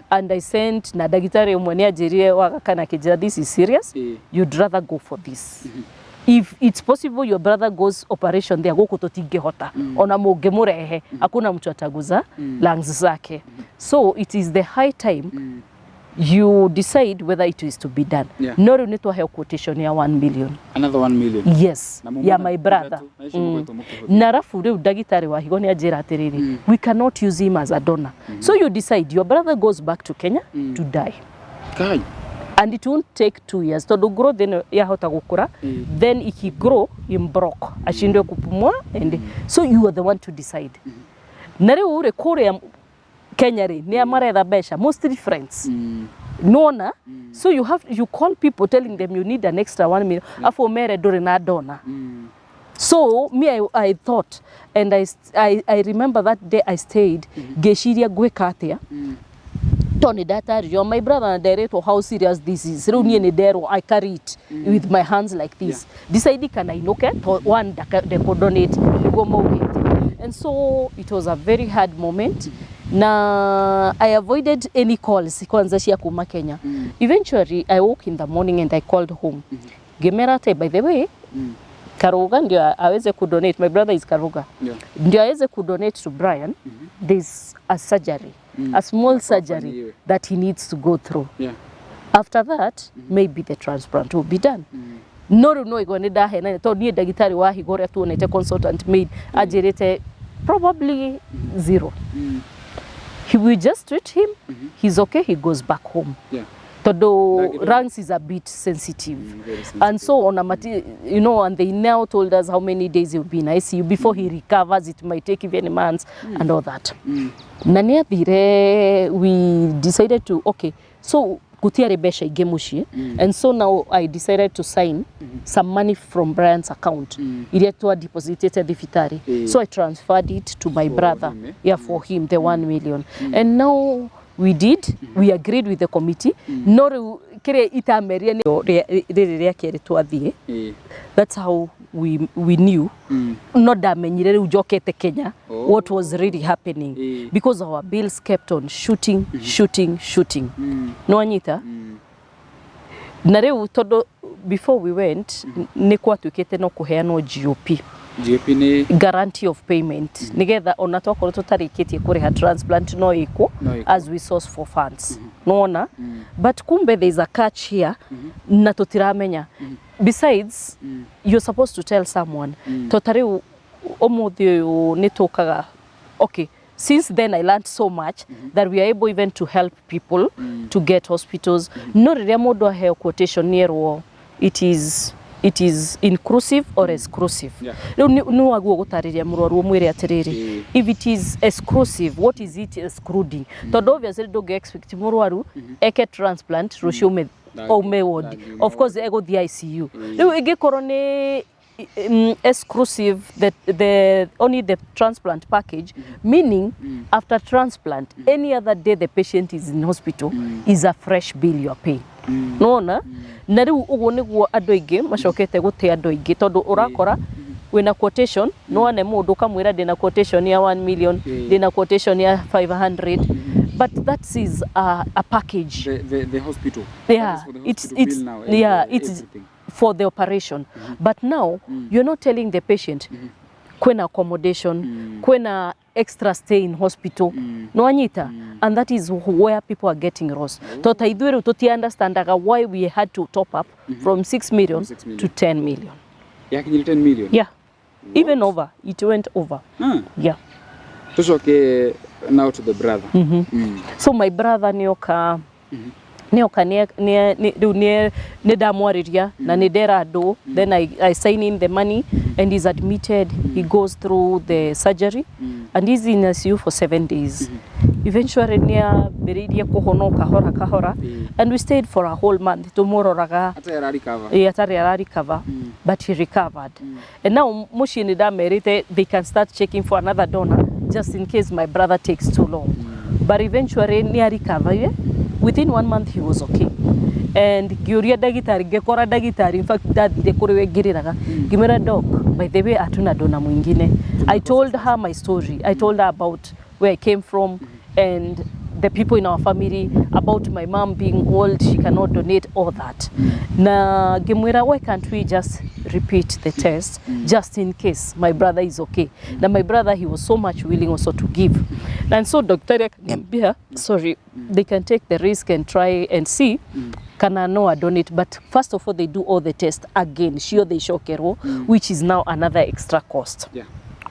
And I sent na dagitari umwene ajirie wakana kijira this is serious. You'd rather go for this. If it's possible your brother goes operation there goko totige hota ona mugemurehe hakuna mtu ataguza lungs zake. So it is the high time you decide whether it is to be done. No runetwa he quotation ya 1 million. Another 1 million. Yes. Ya my brother. Narafu reu dagitari wa higo ni ajira atiriri. We cannot use him as a donor. So you decide your brother goes back to Kenya to die. Kai. And it won't take 2 years. To do grow then yahota gukura. Then if he grow in broke ashindwe kupumua and so you are the one to decide. Nare ure kore ya Kenya re ni amareda besha mostly friends. Nona so you call people telling them you need an extra 1 million afo mere dore na dona. So me I thought and I remember that day I stayed geshiria gwekatia. Tony Datario, my brother and director, how serious this is. I carry it with my hands like this. Decide can I knock it or one they could donate, they go more. And so it was a very hard moment. Na I avoided any calls kwanza shia kuma Kenya. Eventually I woke in the morning and I called home. Gemerate, by the way, Karuga ndio aweze kudonate. My brother is Karuga. Ndio aweze kudonate to Brian. There's a surgery. A small surgery that he needs to go through. After that, maybe the transplant will be done. No igone he na to ni dagitari wa higore tu onete consultant made ajerete probably 0. He will just treat him. He's okay, he goes back home. Todo lungs is a bit sensitive. And so on and they now told us how many days he will be in ICU before he recovers. It might take even months and all that. Nania dire we decided to so gutiari besha inge mucie. And so now I decided to sign some money from Brian's account iria twa deposited thibitari. So I transferred it to my brother for him the 1 million. And now we agreed with the committee no kire itameria ni riri ria kere twathie. That's how we knew no ndamenyire riu njokete Kenya what was really happening because our bills kept on shooting. No anyita na riu todo before we went ni kwatuikite no kuheanwo GOP ni guarantee of payment nigetha ona twakorwo tutarikitie kuriha transplant no iko as we source for funds nona but kumbe there is a catch here na tutiramenya besides you're supposed to tell someone totari omuthi ni tukaga okay. Since then I learned so much that we are able even to help people to get hospitals. No riria mundu aheo quotation nierwo it is inclusive or exclusive. No aguo gutariria murwaru mwire atiriri if it is exclusive what is it excluding? Todo obviously don't expect murwaru eke transplant rucio me ward of course ego the ICU riu ingikorwo ni exclusive the only the transplant package meaning after transplant any other day the patient is in hospital is a fresh bill you are paying. Nona na riu uguo niguo andu aingi macokete gutia andu aingi tondu urakora wina quotation no ane mundu kamwira ndina quotation ya 1 million ndina quotation ya 500 but that is a package the hospital it's for the operation but now you're not telling the patient kwena accommodation kwena extra stay in hospital no anyita and that is where people are getting lost. Tota idwere tuti understandaga why we had to top up from 6 million to 10 million. Yakinyire 10 million? Yeah. What? Even over. It went over. Yeah. Tusoke now to the brother. So my brother nioka ni ndamwariria na ni ndera andu then I sign in the money and he's admitted. He goes through the surgery and he's in ICU for 7 days. Eventually nia beriria kuhonoka kahora and we stayed for a whole month tumuroraga atari ara recover but he recovered and now mushi ni ndamerite they can start checking for another donor just in case my brother takes too long but eventually nia recover. Within 1 month he was okay and giuria dagitari gekora dagitari in fact ndathire kuri we ngiriraga ngimera doc by the way atuna dona mwingine. I told her my story. I told her about where I came from and the people in our family, about my mom being old, she cannot donate, all that. Na gemwira, why can't we just repeat the test just in case my brother is okay? Now my brother, he was so much willing also to give. And so Dr. they can take the risk and try and see can I know I donate, but first of all they do all the tests again, sure they show kero, which is now another extra cost. Yeah.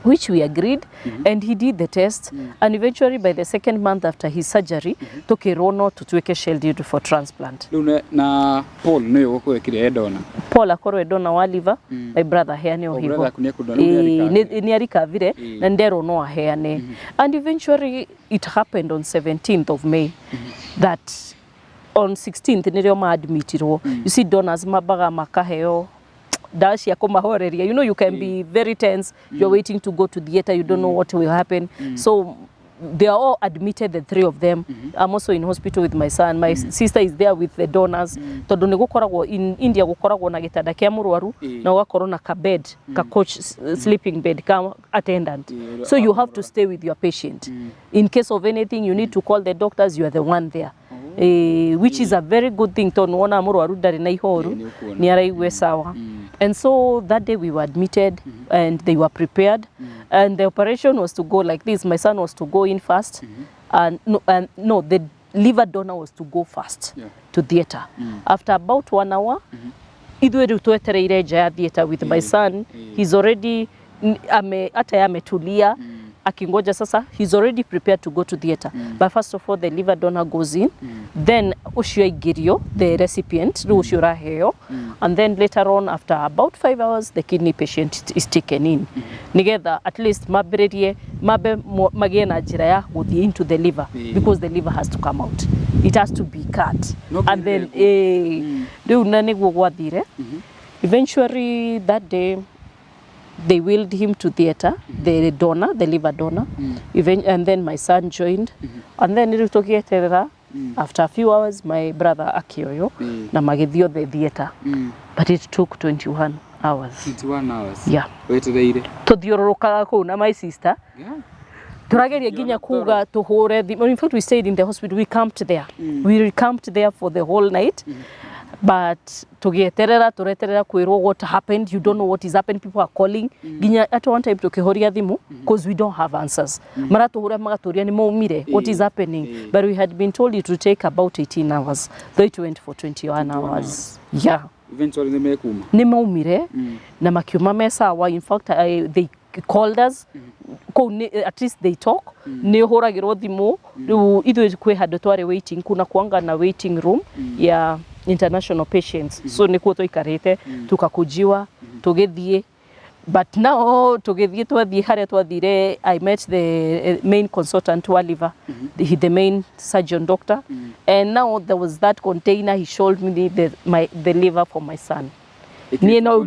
Which we agreed and he did the test and eventually by the 2nd month after his surgery tokirono tutuweke scheduled for transplant. Na Paul no gukwe dona. Paul akorwe dona wa liver, my brother heane o hivo. Ni arikavire na ndero no aheane. And eventually it happened on 17th of May that on 16th nirio ma admitirwo. You see donors mabaga makaheo dash ya kumahoreria. You know, you can be very tense. You're waiting to go to theater. You don't know what will happen. So they are all admitted, the 3 of them. I'm also in hospital with my son. My sister is there with the donors. Tondu ni gukoragwo in India gukoragwo na gitanda kia murwaru na gukorwo na ka bed, ka coach sleeping bed, ka attendant. So you have to stay with your patient. In case of anything, you need to call the doctors. You are the one there. Which is a very good thing to nuona murwaru ndari na ihoru ni araigwe sawa. And so that day we were admitted and they were prepared and the operation was to go like this. My son was to go in first and no, the liver donor was to go first to theater. After about 1 hour, idwe tuetereire ja theater with my son. He's already ata ametulia akingoja sasa, he's already prepared to go to theater. But first of all, the liver donor goes in, then ushioigirio, the recipient, ushuraheo, and then later on, after about 5 hours, the kidney patient is taken in. nigetha at least mambiririe magie na njira ya guthie into the liver because the liver has to come out, it has to be cut and then riu na niguo gwathire. Eventually that day they wheeled him to theatre, the donor, the liver donor, and then my son joined, and then riu tugieterera. After a few hours my brother akioyo na magithio the theatre, but it took 21 hours. 21 hours. Yeah. Wetereire. Tuthiururukaga kuu na my sister. Yeah. Turageria ginya kuga tuhure. In fact we stayed in the hospital, we camped there. We camped there for the whole night. But tugieterera tureterera kwirwo what happened, you don't know what is happening, people are calling. Ginya at one time tukihoria thimu because we don't have answers. Maratuhura magaturia ni maumire, what is happening? But we had been told it would take about 18 hours. Though it went for 21 hours. Yeah. Eventually ni maumire na makiuma mesawa. In fact they called us, at least they talk. Ni horagirwo thimu riu ithu kwe handu twari waiting, kuna kuanga na waiting room ya international patients. So nikuo twikarite tukakujiwa tugithie, but now tugithie twathie haria twathire. I met the main consultant wa liver, the main surgeon doctor, and now there was that container. He showed me the liver for my son. No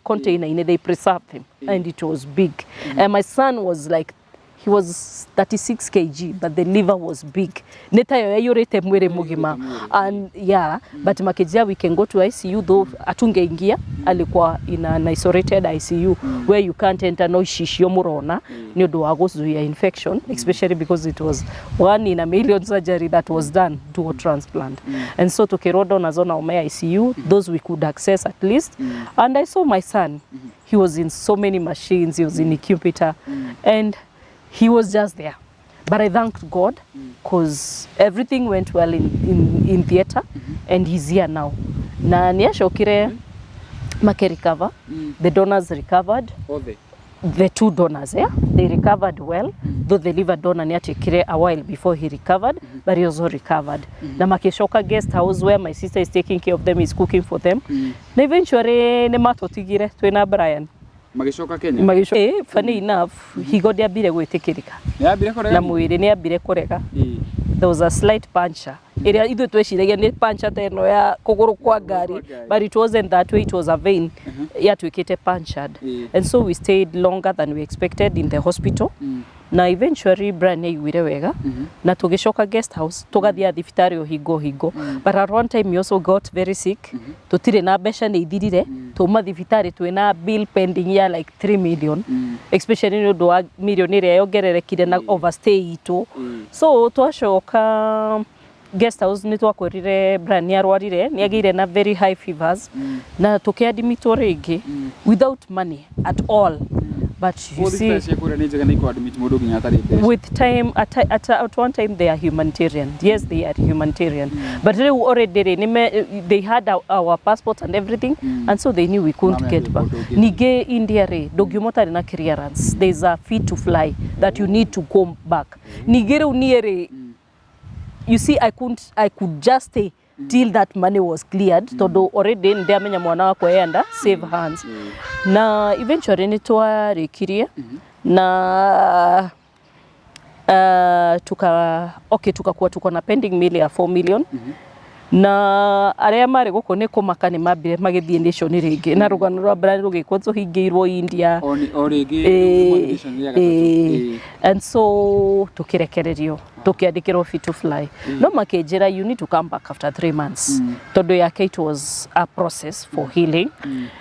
container, they preserved him and it was big. And my son was like, he was 36 kg, but the liver was big. Netayo mwere mugima. And yeah, but makijia we can go to ICU, though atungeingia alikuwa in an isolated ICU where you can't enter no shishio murona nyodo wagozuia infection, especially because it was 1 in a million surgery that was done to a transplant. And so tukirodo na zona umea ICU, those we could access at least. And I saw my son. He was in so many machines, he was in incubator, and he was just there. But I thanked God because everything went well in theatre, and he's here now. Na niashokire make recover. The donors recovered. The two donors, yeah, they recovered well. Though the liver donor niatikire a while before he recovered, but he also recovered. Na makeshoka guest house where my sister is taking care of them, is cooking for them. Na eventually ne matotigire twena Brian. Magishoka Kenya. Funny enough, he got there bire gwitikirika. Na mwiri ni abire kurega. There was a slight puncture. Area ithu tweciragia ni puncture teno ya kuguru kwa gari, but it wasn't that way, it was a vein. Yatwikite punctured. And so we stayed longer than we expected in the hospital. Na eventually Brian aiguire wega na tugishoka guest house tugathia thibitari higo. But at one time we also got very sick. Tutire na besha ni ithirire tuma thibitari twina bill pending ya like 3 million, especially no do million ire yongererekire na overstay itu. So twashoka guest house ni twakorire Brian ni arwarire, ni agire na very high fevers na tukiadmitwo ringi without money at all. But you see, with time, at one time they are humanitarian. Yes, they are humanitarian. But already they had our passports and everything, and so they knew we couldn't get back. Nige India re documentary na clearance. There's a fee to fly that you need to come back. Nigere uniere. You see, I could just stay till that money was cleared. Todo already ndamenya mwana wako enda save hands. Na eventually nitwarikirie na tukakuwa tuko na pending bill ya 4 million. Na aria mari guko ne komaka ni mabire magithie nation ringi na rugano rwa brand rugikwo tuhingirwo India and so tukirekererio tukiandikirwo fit to fly. No makejera, you need to come back after 3 months. Todo yake it was a process for healing.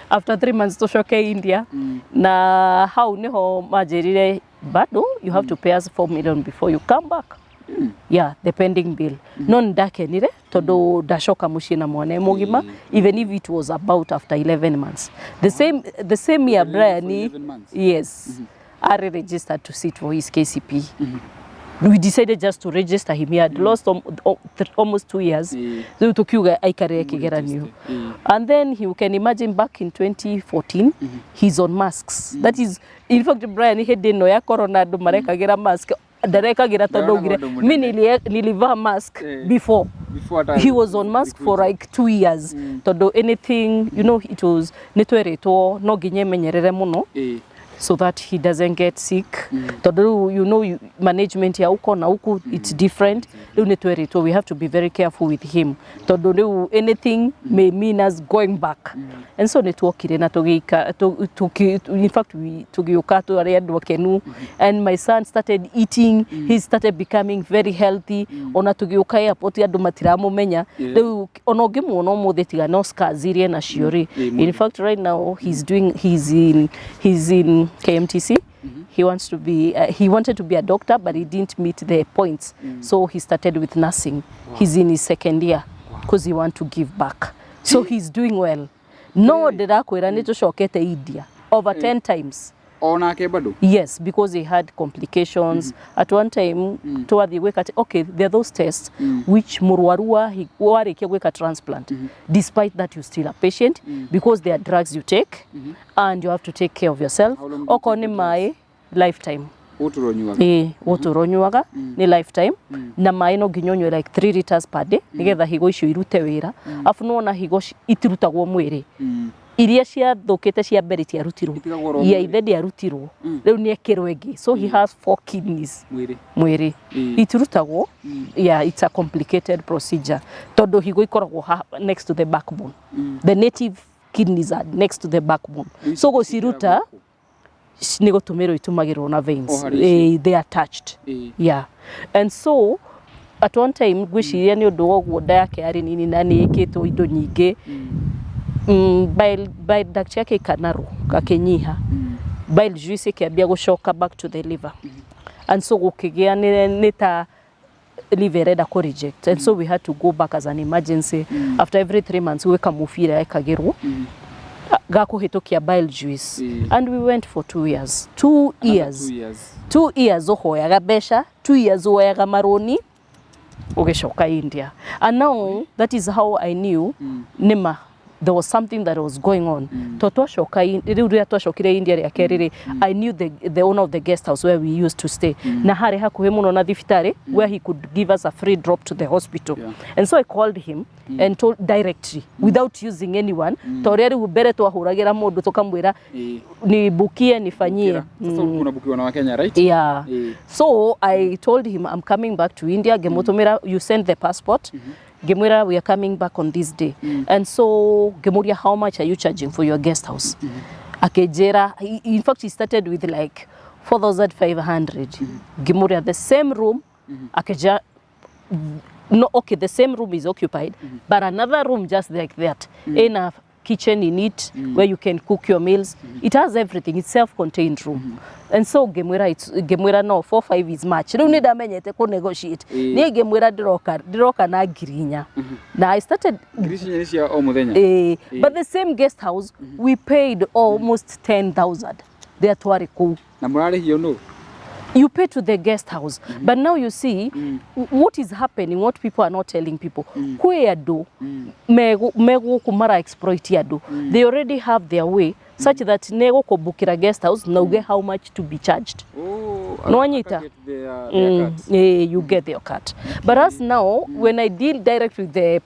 After 3 months tushoke India na how niho majerire bado you have to pay us 4 million before you come back. Yeah, the pending bill. No ndakenire todo dashoka mushi na mwana mugima, even if it was about after 11 months. The same year Brian, yes, are registered to sit for his KCP. We decided just to register him. He had lost almost 2 years. So tukiuga aikare kigeranio. And then you can imagine back in 2014, he's on masks. That is, in fact, Brian he didn't know ya corona do marekagira mask. Darekagira todogire. Me nilivaa mask before. He was on mask for like 2 years. To do anything, you know, it was netwereto no ginye menyerere muno. so that he doesn't get sick. You know, management ya uko na uku, it's different. So we have to be very careful with him. Anything may mean us going back. And so netwokire na in fact we tugiuka to kenu, and my son started eating. He started becoming very healthy. Ona tugiuka airport ya matiramo menya. Onogimu ono mothe tiga no skazirie na shiori. In fact right now he's in KMTC. He wanted to be a doctor, but he didn't meet the points. So he started with nursing. He's in his second year because he wants to give back. So he's doing well. No, ndirakwira nitushokete India over 10 times. Yes, because he had complications. At one time, toward the wake, okay, there are those tests which murwarua he wake transplant. Despite that, you're still a patient because there are drugs you take and you have to take care of yourself. Okone my lifetime. Uturonyuaga ni lifetime na mai no ginyonyo like 3 liters per day nigetha higo icio irute wira afu no na higo itirutagwo mwiri iria cia thukite cia mbere cia rutirwo ya ithe dia rutirwo riu ni ekirwo ingi, so he has 4 kidneys mwiri itirutagwo. Yeah, it's a complicated procedure tondu higo ikoragwo next to the backbone. The native kidneys are next to the backbone, so go siruta nigo tumero itumagirwo na veins. They are attached. Yeah, and so at one time gwiciria ni undu ogwo nda yake ari nini na ni ikitwo indo nyingi. Bile duct yake ikanaro gakenyiha, bile juice ikiambia gucoka back to the liver, and so gukigia ni ta liver erenda ku reject, and so we had to go back as an emergency. After every 3 months weka mufira ekagirwo gakuhitukia bile juice, and we went for 2 years. 2 years ohoyaga besha, 2 years ohoyaga maroni ugeshoka India. And now that is how I knew nima there was something that was going on. I knew the owner of the guest house where we used to stay. Na hari hakuhe muno na thibitari where he could give us a free drop to the hospital. And so I called him and told directly without using anyone. Toriari ubere twahuragira mundu tukamwira ni bukie nifanyie. Sasa kuna bukiwa na Wakenya, right? Yeah. So I told him I'm coming back to India. Gemotomera, you send the passport. Gemura, we are coming back on this day. And so, Gemuria, how much are you charging for your guest house? Akejera, in fact, he started with like 4,500. Gemuria, the same room, Akeja, no, okay, the same room is occupied, but another room just like that, in a kitchen in it, where you can cook your meals. It has everything. It's self-contained room. And so Gemwera no 4-5 is much. Don't need a minute to negotiate. Ni Gemwera diroka na girinya. Now I started but the same guest house we paid almost 10,000. They are twariku. Na murari hiyo no. You pay to the guest house, but now you see what is happening, what people are not telling people. Where do mego kumara exploit yado. They already have their way such that nego ko bukira guest house now get how much to be charged. No anyita. You get your cut. But as now when I deal direct with the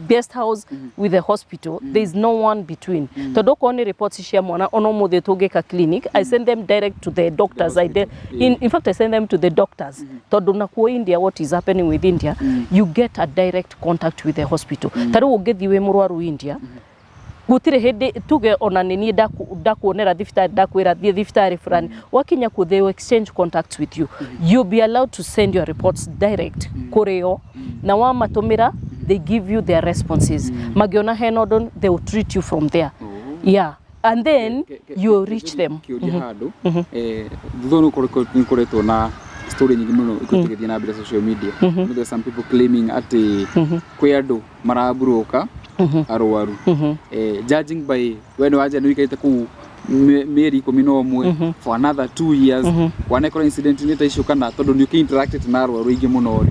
guest house with the hospital, there is no one between. Todoko only reports share mwana ono mo de togeka clinic. I send them direct to the doctors. In fact I send them to the doctors. Todona ko India, what is happening with India, you get a direct contact with the hospital. Taro get iwe murwaru India. Gutire hede tuge onaneni dakuonera thibitari dakwira thie thibitari fulani wakinya ku they will exchange contacts with you. You'll be allowed to send your reports direct kureo na wa matumira, they give you their responses. Magiona henodon, they will treat you from there. Yeah, and then you reach them. Dhuthonu na story nyingi muno ikutigithia na bila social media. There's some people claiming ati kwe andu maraburuka arwaru. Judging by when waje nuikaite ku Mary komino for another 2 years, one incident in issue kana tondu you can interact na arwaru ingi muno.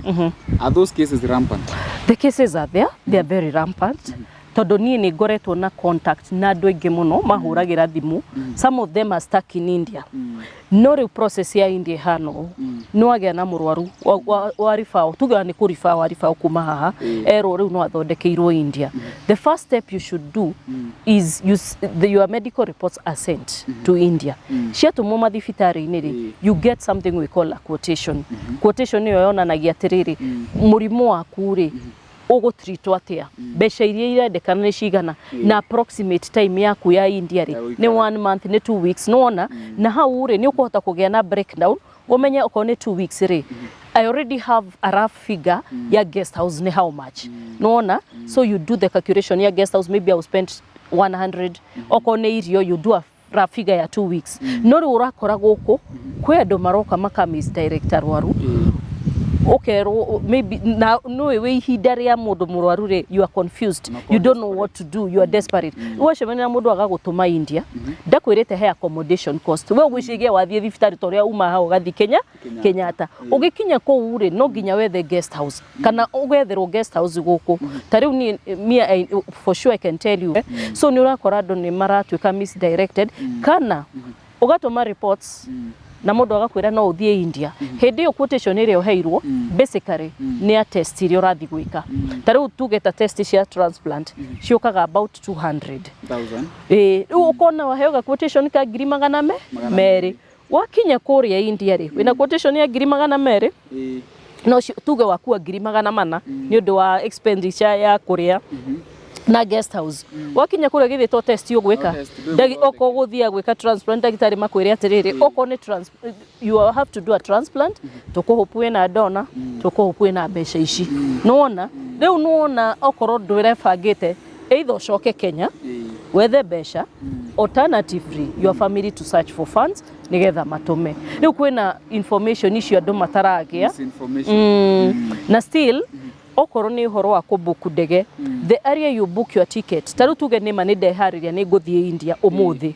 Are those cases rampant? The cases are there. They are very rampant. tondu nie ni ngoretwo na contact na andu aingi muno mahuragira thimu. Some of them are stuck in India. No riu process ya India hano no agia na murwaru wa rifao tuga ni kurifa wa rifao kuma haha ero riu no athondekeirwo India. The first step you should do is your medical reports are sent to India. Ciatumwo mathibitari-ini ri you get something we call a quotation. Quotation iyo yonanagia atiriri murimu waku ri ugutreatwo atia, mbeca iria irendekana ni cigana, na approximate time yaku ya India ri ni 1 month ni 2 weeks nona, na hau ri ni ukuhota kugia na breakdown umenye uko ni 2 weeks ri I already have a rough figure ya guest house ni how much nona. So you do the calculation ya guest house, maybe I will spend 100 oko ni irio, you do a rough figure ya 2 weeks. No ri urakora guku kwe andu maroka maka misdirect arwaru. Okay, maybe now no way ihinda ria mundu murwaru ri you are confused, you don't know what to do, you are desperate. Wacemania na mundu agagutuma India ndakwirite he accommodation cost, we gwicigia wathie thibitari toria uma hau gathi Kenyatta ugikinya ku ri no nginya wethe guest house kana ugetherwo guest house guku tariu ni for sure I can tell you. So ni urakora andu ni maratwika misdirected kana ugatuma reports na mundu agakwira no uthie India. Hindi yo quotation ire uheirwo basically ni a test ire urathi gwika. Tariu tugeta test cia transplant ciokaga about 200,000. Ukona waheo quotation ka 200,000 wakinya kuria India ri wina quotation ya 200,000 no tuge wakuwa 400,000 ni undu wa expenditure ya kuria na guest house. Wakinya kuria githi to test yo gwika oko guthia gwika transplant dagitari makwire atiriri oko ni you have to do a transplant tukuhupwe na dona tukuhupwe na mbeca ici nona riu nona okoro ndwire bangite either coke Kenya wethe mbeca, alternatively your family to search for funds nigetha matume. Riu kwina information icio andu mataragia na still okoro ni horo wa kubook ndege, the area you book your ticket taru tuge ni maninde hariria ni nguthie India umuthi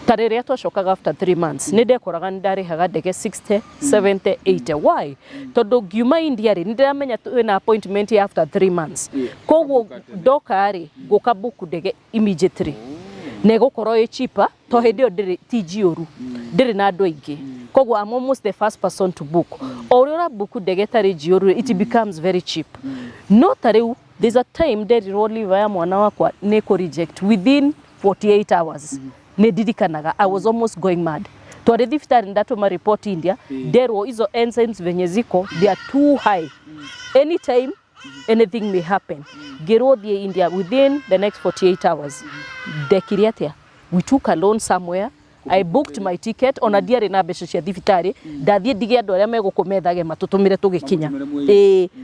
tarere atwacokaga after 3 months ni ndekoraga ndarihaga ndege 60 70 80. Why? Tondu ngiuma India ri ndiramenya twina appointment after 3 months koguo ndoka ri nguka book ndege immediately na gukorwo i cheaper to hindi ndiri tijioru ndiri na andu aingi koguo I'm almost the first person to book. Orora book ndege tari jioru it becomes very cheap. No tariu there's a time nderirwo liver ya mwana wakwa ni ko reject within 48 hours. Ni didikanaga I was almost going mad. Twari thibitari ndatuma report India nderwo izo enzymes venye ziko they are too high. Anytime anything may happen. Gerwo thie India within the next 48 hours. Dekiriatia we took a loan somewhere. I booked my ticket on a diary na mbeca cia thibitari ndathie ndige andu aria megukumethage matutumire tugikinya.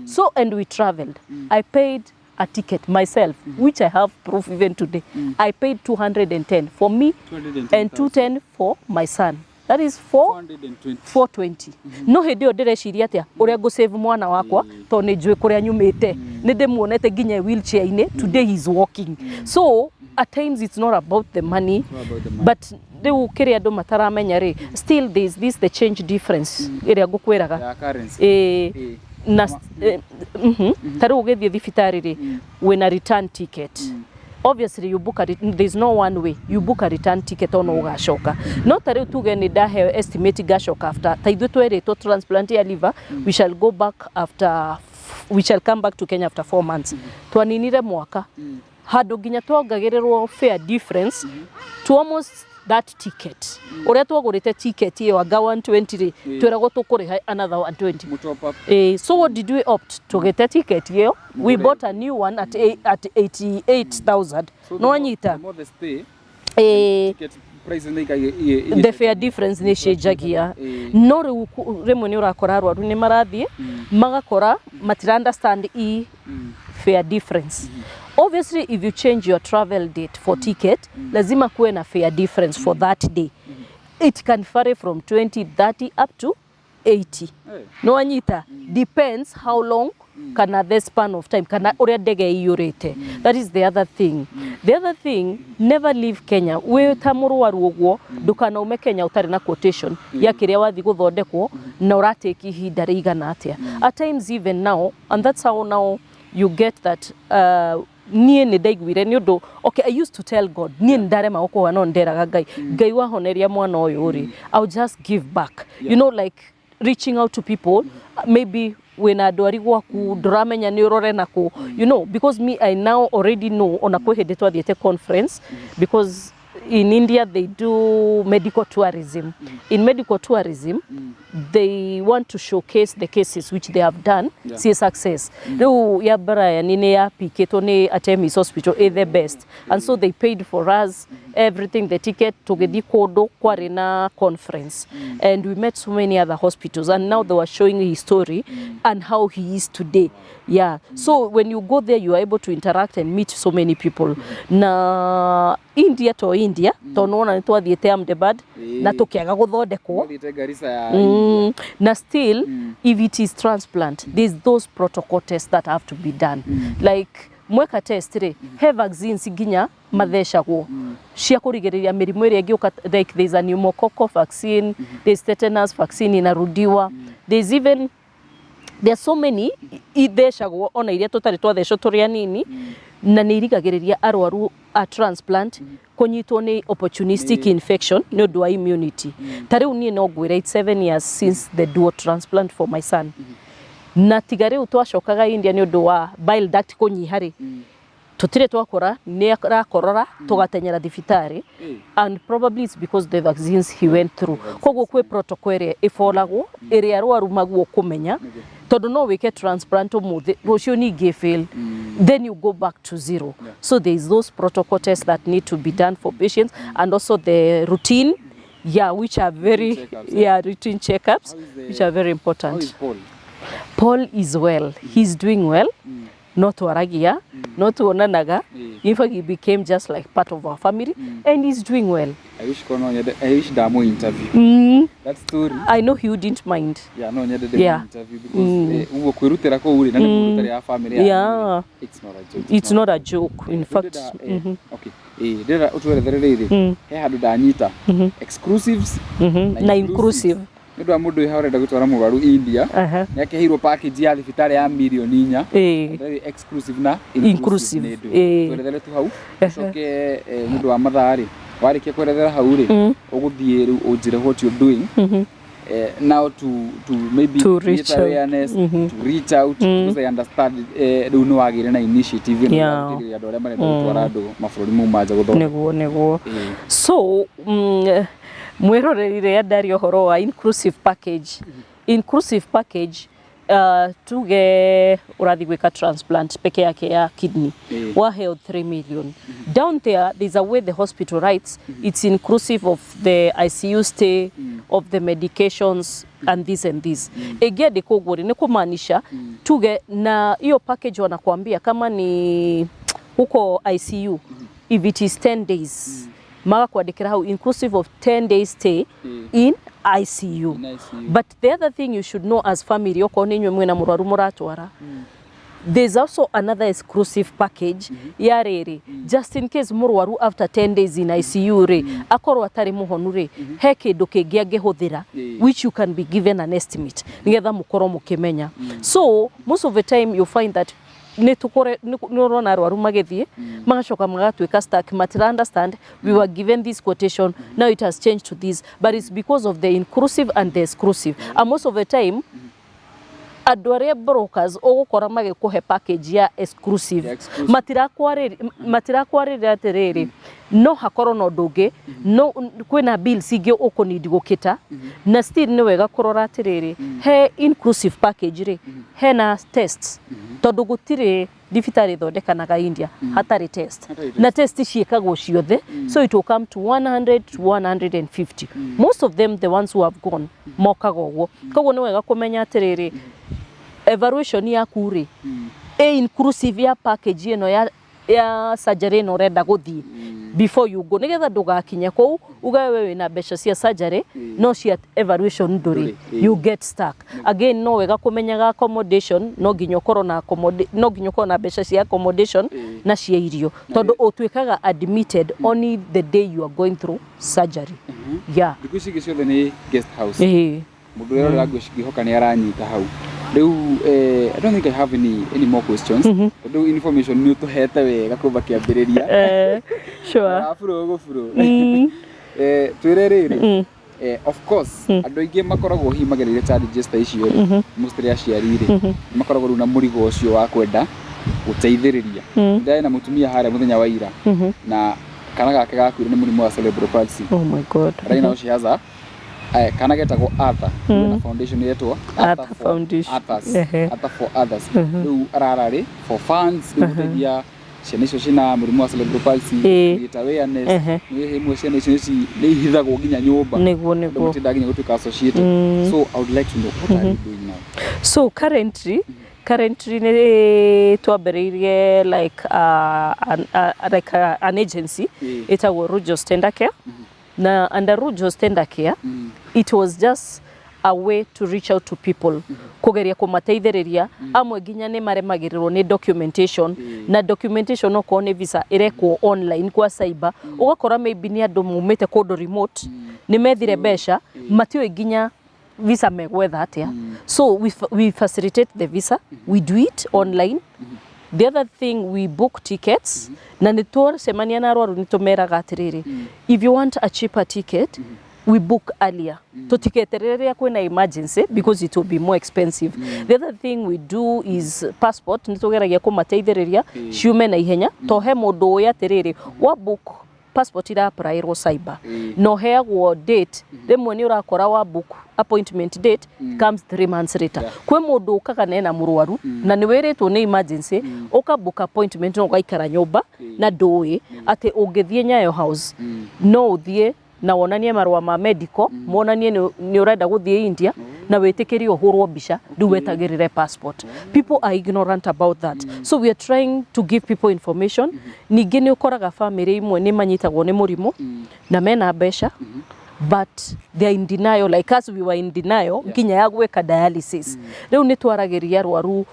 So and we traveled. I paid a ticket myself which I have proof even today. I paid 210 for me and 210 for my son. That is 420. No hindi yo ndireciria atia uria go save mwana wakwa to ni njui kuria nyumite ni ndimuonete nginya wheelchair ine today he is walking. So at times it's not about the money, but they will carry andu mataramenya ri still this the change difference iria gukwiraga na taru ugethie thibitari ri when a return ticket. Obviously you book there's no one way you book a return ticket ono ugacoka no tari tuge ni ndahe estimate gacoka after taithwe tweritwo transplant ya liver we shall go back after we shall come back to Kenya after 4 months. Twaninire mwaka hadu ginya twongagererwo fair difference to almost that ticket. Uria twagurite ticket iyo aga 120 twiragwo tukuriha another 120. So what did we opt to get a ticket iyo? We bought a new one at 88,000. No anyita. The fair difference ni shejagia. No remwe ni urakora arwaru ni marathie magakora matira understand fair difference. Obviously if you change your travel date for ticket lazima kuwe na fair difference for that day. It can vary from 20 30 up to 80. No anyita depends how long kana the span of time kana uria ndege iyurite. That is the other thing. The other thing, never leave Kenya. We tamurwaru ogwo ndukana ume Kenya utari na quotation ya kiria wathi guthondekwo na urateki ihinda rigana atia. At times even now, and that's how now you get that nie ni ndaiguire ni undu okay I used to tell God nie ndarema gukwa no nderaga Ngai Ngai wahoneria mwana uyu ri I'll just give back you know like reaching out to people maybe when adwari gwaku ndramenya ni urore nako you know because me I now already know ona kwe hende twathiete conference because in India they do medical tourism. In medical tourism they want to showcase the cases which they have done see success. Riu ya Brian ni ya piketo ni Artemis Hospital is the best and so they paid for us everything the ticket to gedi kodo kwarina conference and we met so many other hospitals and now they were showing his story and how he is today. So when you go there you are able to interact and meet so many people. Na India to India tonona ni twathiete Ahmedabad na tukiaga guthondekwo na still if it is transplant there's those protocol tests that have to be done like mweka test re he vaccines ginya mathecagwo cia kurigiriria mirimu iri ngiuka like there's a pneumococcal vaccine there's tetanus vaccine inarudiwa there's even there are so many ithecagwo ona iria tutari twathecwo turi anini na ni irigagiriria arwaru a transplant kunyitwo ni opportunistic infection ni undu wa immunity tariu nie no ngwira 7 years since the dual transplant for my son na tigari utwacokaga India ni undu wa bile duct kunyihari tutire twakora ni rakorora tugatenyera thibitari and probably it's because the vaccines he went through koguo kwe protocol ire ifolagwo ire arwaru magwo kumenya tondu no wike transplant umuthi rucio ningi fail then you go back to zero so there is those protocol tests that need to be done for patients and also the routine which are very routine checkups which are very important. How is Paul? Paul is well, he's doing well. Not waragia, not onanaga. In fact, he became just like part of our family, and he's doing well. I wish Damo interview. That story. I know you didn't mind. Yeah, no, interview because ugo kwirutira ko uri na kwirutira ya family. Yeah. It's not a joke. It's not a joke. In fact. Okay. Dera utweretherere he handu danyita exclusives na inclusive. Ndu amundu iharenda gutwara mugaru India yake hero package ya thibitari ya milioni 4 exclusive na inclusive twerethera tu hau coke ndu wa mathari warikia kwerethera hau ri uguthie ru unjire what you doing now to maybe to reach awareness to reach out because I understand ru no wagire na initiative ni ya andu aria marenda gutwara andu mabũrũri mau manja guthoma nego so mwirorerire ndari ohoro wa inclusive package. Inclusive package tuge urathi gwika transplant peke yake ya kidney wa held 3 million. Down there there's a way the hospital writes it's inclusive of the ICU stay of the medications and this egede kogori ni kumaanisha tuge na hiyo package wanakuambia kama ni huko ICU if it is 10 days maga kuandikira hau inclusive of 10 days stay in ICU. But the other thing you should know as family oko ninywe mwena murwaru muratwara there's also another exclusive package ya riri just in case murwaru after 10 days in ICU re akorwa atari muhonu re he kindu kingi angihuthira which you can be given an estimate nigetha mukoro mukimenya. So most of the time you find that nurona arwaru magethie magacoka magatwika stuck matira understand we were given this quotation now it has changed to this but it's because of the inclusive and the exclusive and most of the time adware brokers ogukora magikuhe package ya exclusive matira kwarira atiriri no hakoro no ndungi no kwina bills ingi ukunidi gukita na still ni wega kurora atiriri he inclusive package ri he na tests tondu gutire thibitari thondekanaga India hatari test na test ciekagwo ciothe so it will come to 100 to 150 most of them the ones who have gone mokaga uguo koguo ni wega kumenya atiriri evaluation yaku ri inclusive ya package ino ya surgery no renda guthie before you go nigetha ndugakinya kou ugawe wina mbeca cia surgery no cia evaluation nduri you get stuck again no wega kumenyaga accommodation no nginya korwo na mbeca cia accommodation na cia irio tondu utwikaga admitted only the day you are going through surgery because ciothe ni guest house mundu wera ngwihoka ni aranyita hau I don't think I have any more questions. Do information new to heta wega kuba kiambiriria. Sure. Twirerere. Of course, andu aingi makoragwo himagerire challenges ta icio mustri aciarire makoragwo na murigo ucio wa kwenda guteithiriria. Ndai na mutumia hare muthenya wa ira na kana gake gakwire ni murimu wa cerebral palsy. Oh my god. Right now she has a kana getagwo Arthur na foundation yetwa Arthur Foundation. Arthur for others. Riu ararari for funds guteithia ciana icio cina murimu wa cerebral palsy create awareness ni imwe ciana icio ni ihithagwo nginya nyumba niguo mutindaginya gutuika associated. So I would like to know what are you doing now? So currently ni twambiriirie like an agency itagwo Rujos Tender Care. Na under Rujos Tender Care it was just a way to reach out to people kugeria kumateithiriria amwe nginya ni maremagirirwo ni documentation na documentation no ko ni visa irekwo online kwa cyber ugakora maybe ni andu mumite kundu remote ni methire besha matiwe nginya visa megwetha atia. So we facilitate the visa, we do it online. The other thing, we book tickets na nitwa semania na arwaru nitumeraga atiriri if you want a cheaper ticket we book earlier to tiketereria kwina emergency because it will be more expensive. The other thing we do is passport nitugeragia kumateithiriria ciume na ihenya to he mundu uya atiriri wa book passport ira apply ro cyber no heagwo date remwe ni urakora wa book appointment date comes 3 months later. Kwe mundu ukaga nena murwaru na ni wiritwo ni emergency uka book appointment no gaikara nyumba na ndui ati ungithie Nyayo House no uthie na wonanie marwa ma medical monanie ni urenda guthie India na witikirio hurwo mbica ndu wetagirire passport. People are ignorant about that. So we are trying to give people information. Ningi ni ukoraga family imwe ni manyitagwo ni murimu na mena besha but they are in denial like us we were in denial nginya ya gweka dialysis. Riu ni twaragiria arwaru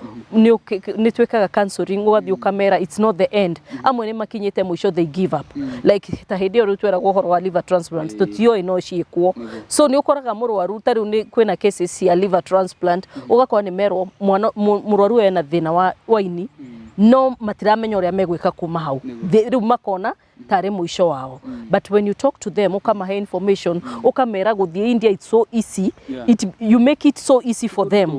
ni twekaga counseling ugathi ukamera it's not the end. Amwe ni makinyite mwisho they give up like ta hindi ru twera guhoro wa liver transplant tutio ino ciikwo. So ni ukoraga murwaru tari ni kwina cases ya liver transplant ugakora ni merwo murwaru ena thina wa ini no matiramenya uria megwika kuma hau riu makona tare mwisho wao. But when you talk to them ukamahe information ukamera guthie India it's so easy you make it so easy for them.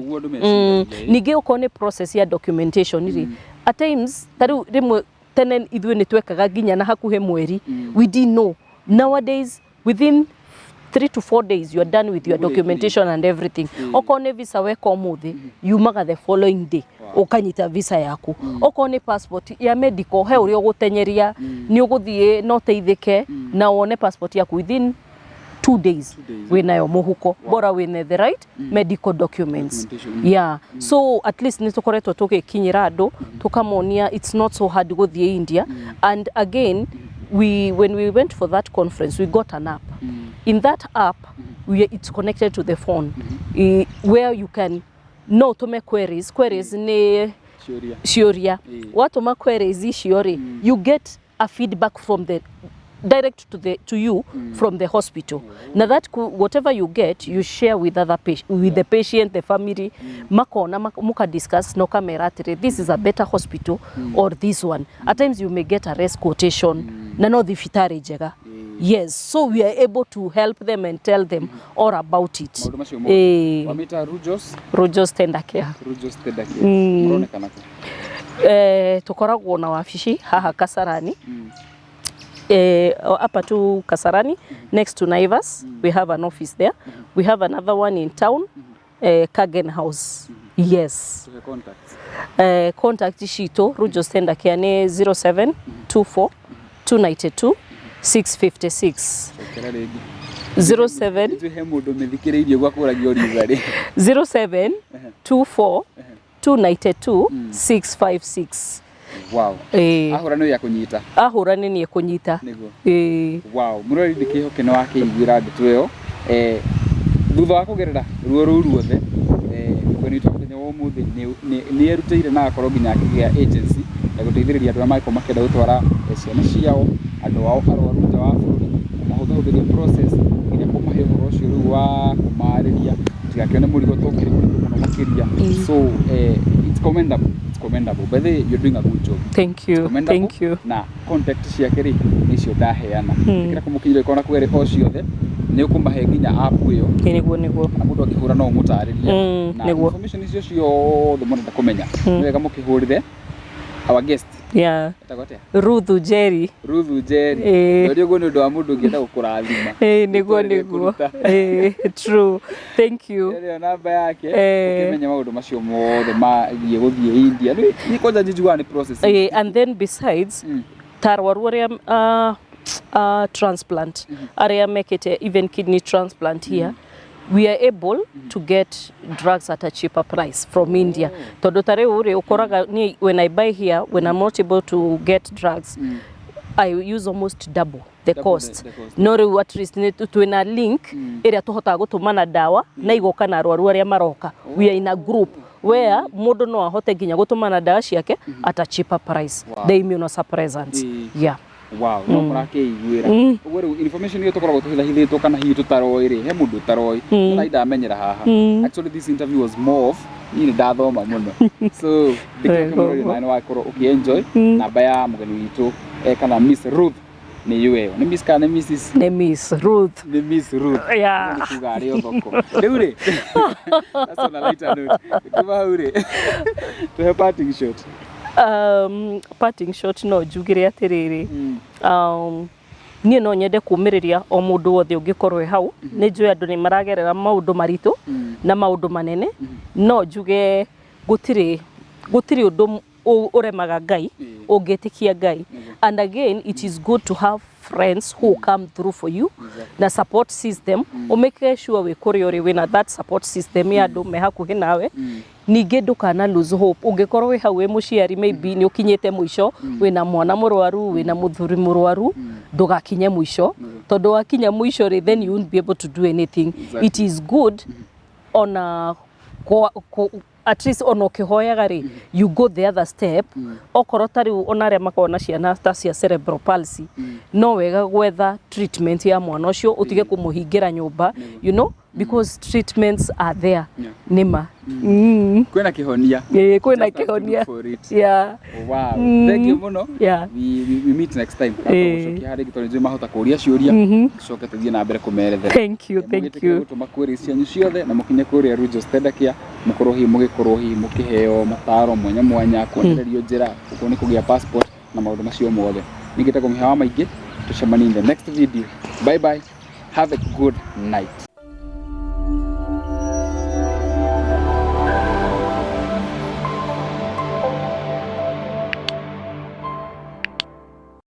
Nige ukone process ya documentation iri at times tari rimwe tenen ithui ni twekaga ginya na hakuhe mweri we didn't know. Nowadays within 3 to 4 days you are done with your documentation and everything. Okone visa weko muthi you maga the following day ukanyita visa yaku. Okone passport ya medical he uri ugutenyeria ni uguthie no teithike na wone passport yaku within 2 days winayo muhuko bora wine the right medical documents. So at least nitukoretwo tugikinyira andu tukamonia it's not so hard guthie India. And again when we went for that conference we got an app. In that app it's connected to the phone where you can tume queries ni shioria watuma queries shiori you get a feedback from the direct to you from the hospital. Now that whatever you get you share with with the patient, the family makona muka discuss no kamera this is a better hospital or this one. At times you may get a rest quotation na no thifitari jega. Yes, so we are able to help them and tell them all about it. Wamita Rujos Tender Care. Rujos Tender Care. Muronekana ku? Tukoragwo na wafici haha Kasarani. Hapa tu Kasarani next to Naivas. We have an office there. We have another one in town, Kagen House. Yes. Contact shito Rujos Tender Care ni 0724 292 656 07 0724 292 656. Wow. Ahurani ya kunyita. Ahurani ni kunyita. Wow. Murori ndikiho kino wake igwira nditweyo. Thutha wa kugerera ruo ruothe kwani twakinya wo muthi ni erutire na akoro ginya kigia agency ya guteithiriria andu maiko makenda gutwara ciana ciao andu ao arwaru nja wa bururi mahuthuthĩria process ĩrĩa kũmahe ũhoro ũcio rĩu wa kũmarĩria matigakione mũrigo tũkĩrĩ mũno makĩria. So it's commendable but you're doing a good job. Thank you. Thank you. Na contact ciake rĩ nicio ndaheana kĩra kũmũkinyĩra ikona kwere o ciothe nĩ ũkũmahe nginya app ĩyo nĩguo na mũndũ akĩhũra no mũtarĩrie na information icio ciothe mũrenda kũmenya nĩ wega mũkĩhũrire our guest Ruth Njeri ndio guo nĩ ũndũ wa mũndũ ũngĩenda gũkũrathima nĩguo true. Thank you. Ndio namba yake ũkĩmenya maũndũ macio mothe magie gũthiĩ India nĩ kwanza njuga ni process and then besides tarwaru arĩa transplant area make it even kidney transplant here we are able to get drugs at a cheaper price from India. Tondu tare uri ukoraga ni when I buy here when I'm not able to get drugs I use almost double the cost. No re at least twina link area tuhotaga gutumana dawa na igoka na arwaru aria maroka. We are in a group where mundu no ahote ginya gutumana dawa ciake at a cheaper price. The immunosuppressants. Yeah. Wow, no murake igwira. Ugo information iyo tukoragwo tuhithahithitwo kana hihi tutaroi ri he mundu taroi na idamenyera haha. Actually this interview was more of ni ndathoma muno. So ndikakemurori na no akoro ukienjoy namba ya mugeni witu kana Miss Ruth ni yuwe. Ni Miss kana Mrs. Ni Miss Ruth. Ni Miss Ruth. Yeah. Ni kugari thoko. Deure. That's on a lighter note. Kuma ure. To have parting shot. Parting shot no njugire atiriri nie no nyende kumiriria o mundu wothe ungikorwe hau ni njue andu ni maragerera maundu maritu na maundu manene no njuge gutiri undu uremaga Ngai ungetikia Ngai and again it is good to have friends who come through for you na support system umeke sure we kuri uri wina that support system ya andu me hakuhi nawe ninge ndukana lose hope ungikorwo we hau we muciari maybe ni ukinyete mwisho wina mwana murwaru wina muthuri murwaru ndugakinye mwisho tondu wakinya mwisho then you won't be able to do anything. It is good on a at least ono kihoyaga ri you go the other step okorwo tari onaria makona ciana ta cia cerebral palsy no wega gwetha treatment ya mwana ucio utige kumuhingira nyumba you know because treatments are there nima kwena kihonia kwena kihonia yeah wow thank you muno we meet next time tucokia hari gitonje mahota kuria ciuria tucoke tuthie na mbere kumerethera. Thank you tumakwiri cianyu ciothe na mukinye kuria Rujo Stendakia mukorohi mukiheo mataro mwanya kuonererio njira uko ni kugia passport na maundu macio mothe ningite kumuhewa maingi tucemanie in the next video. Bye bye, have a good night.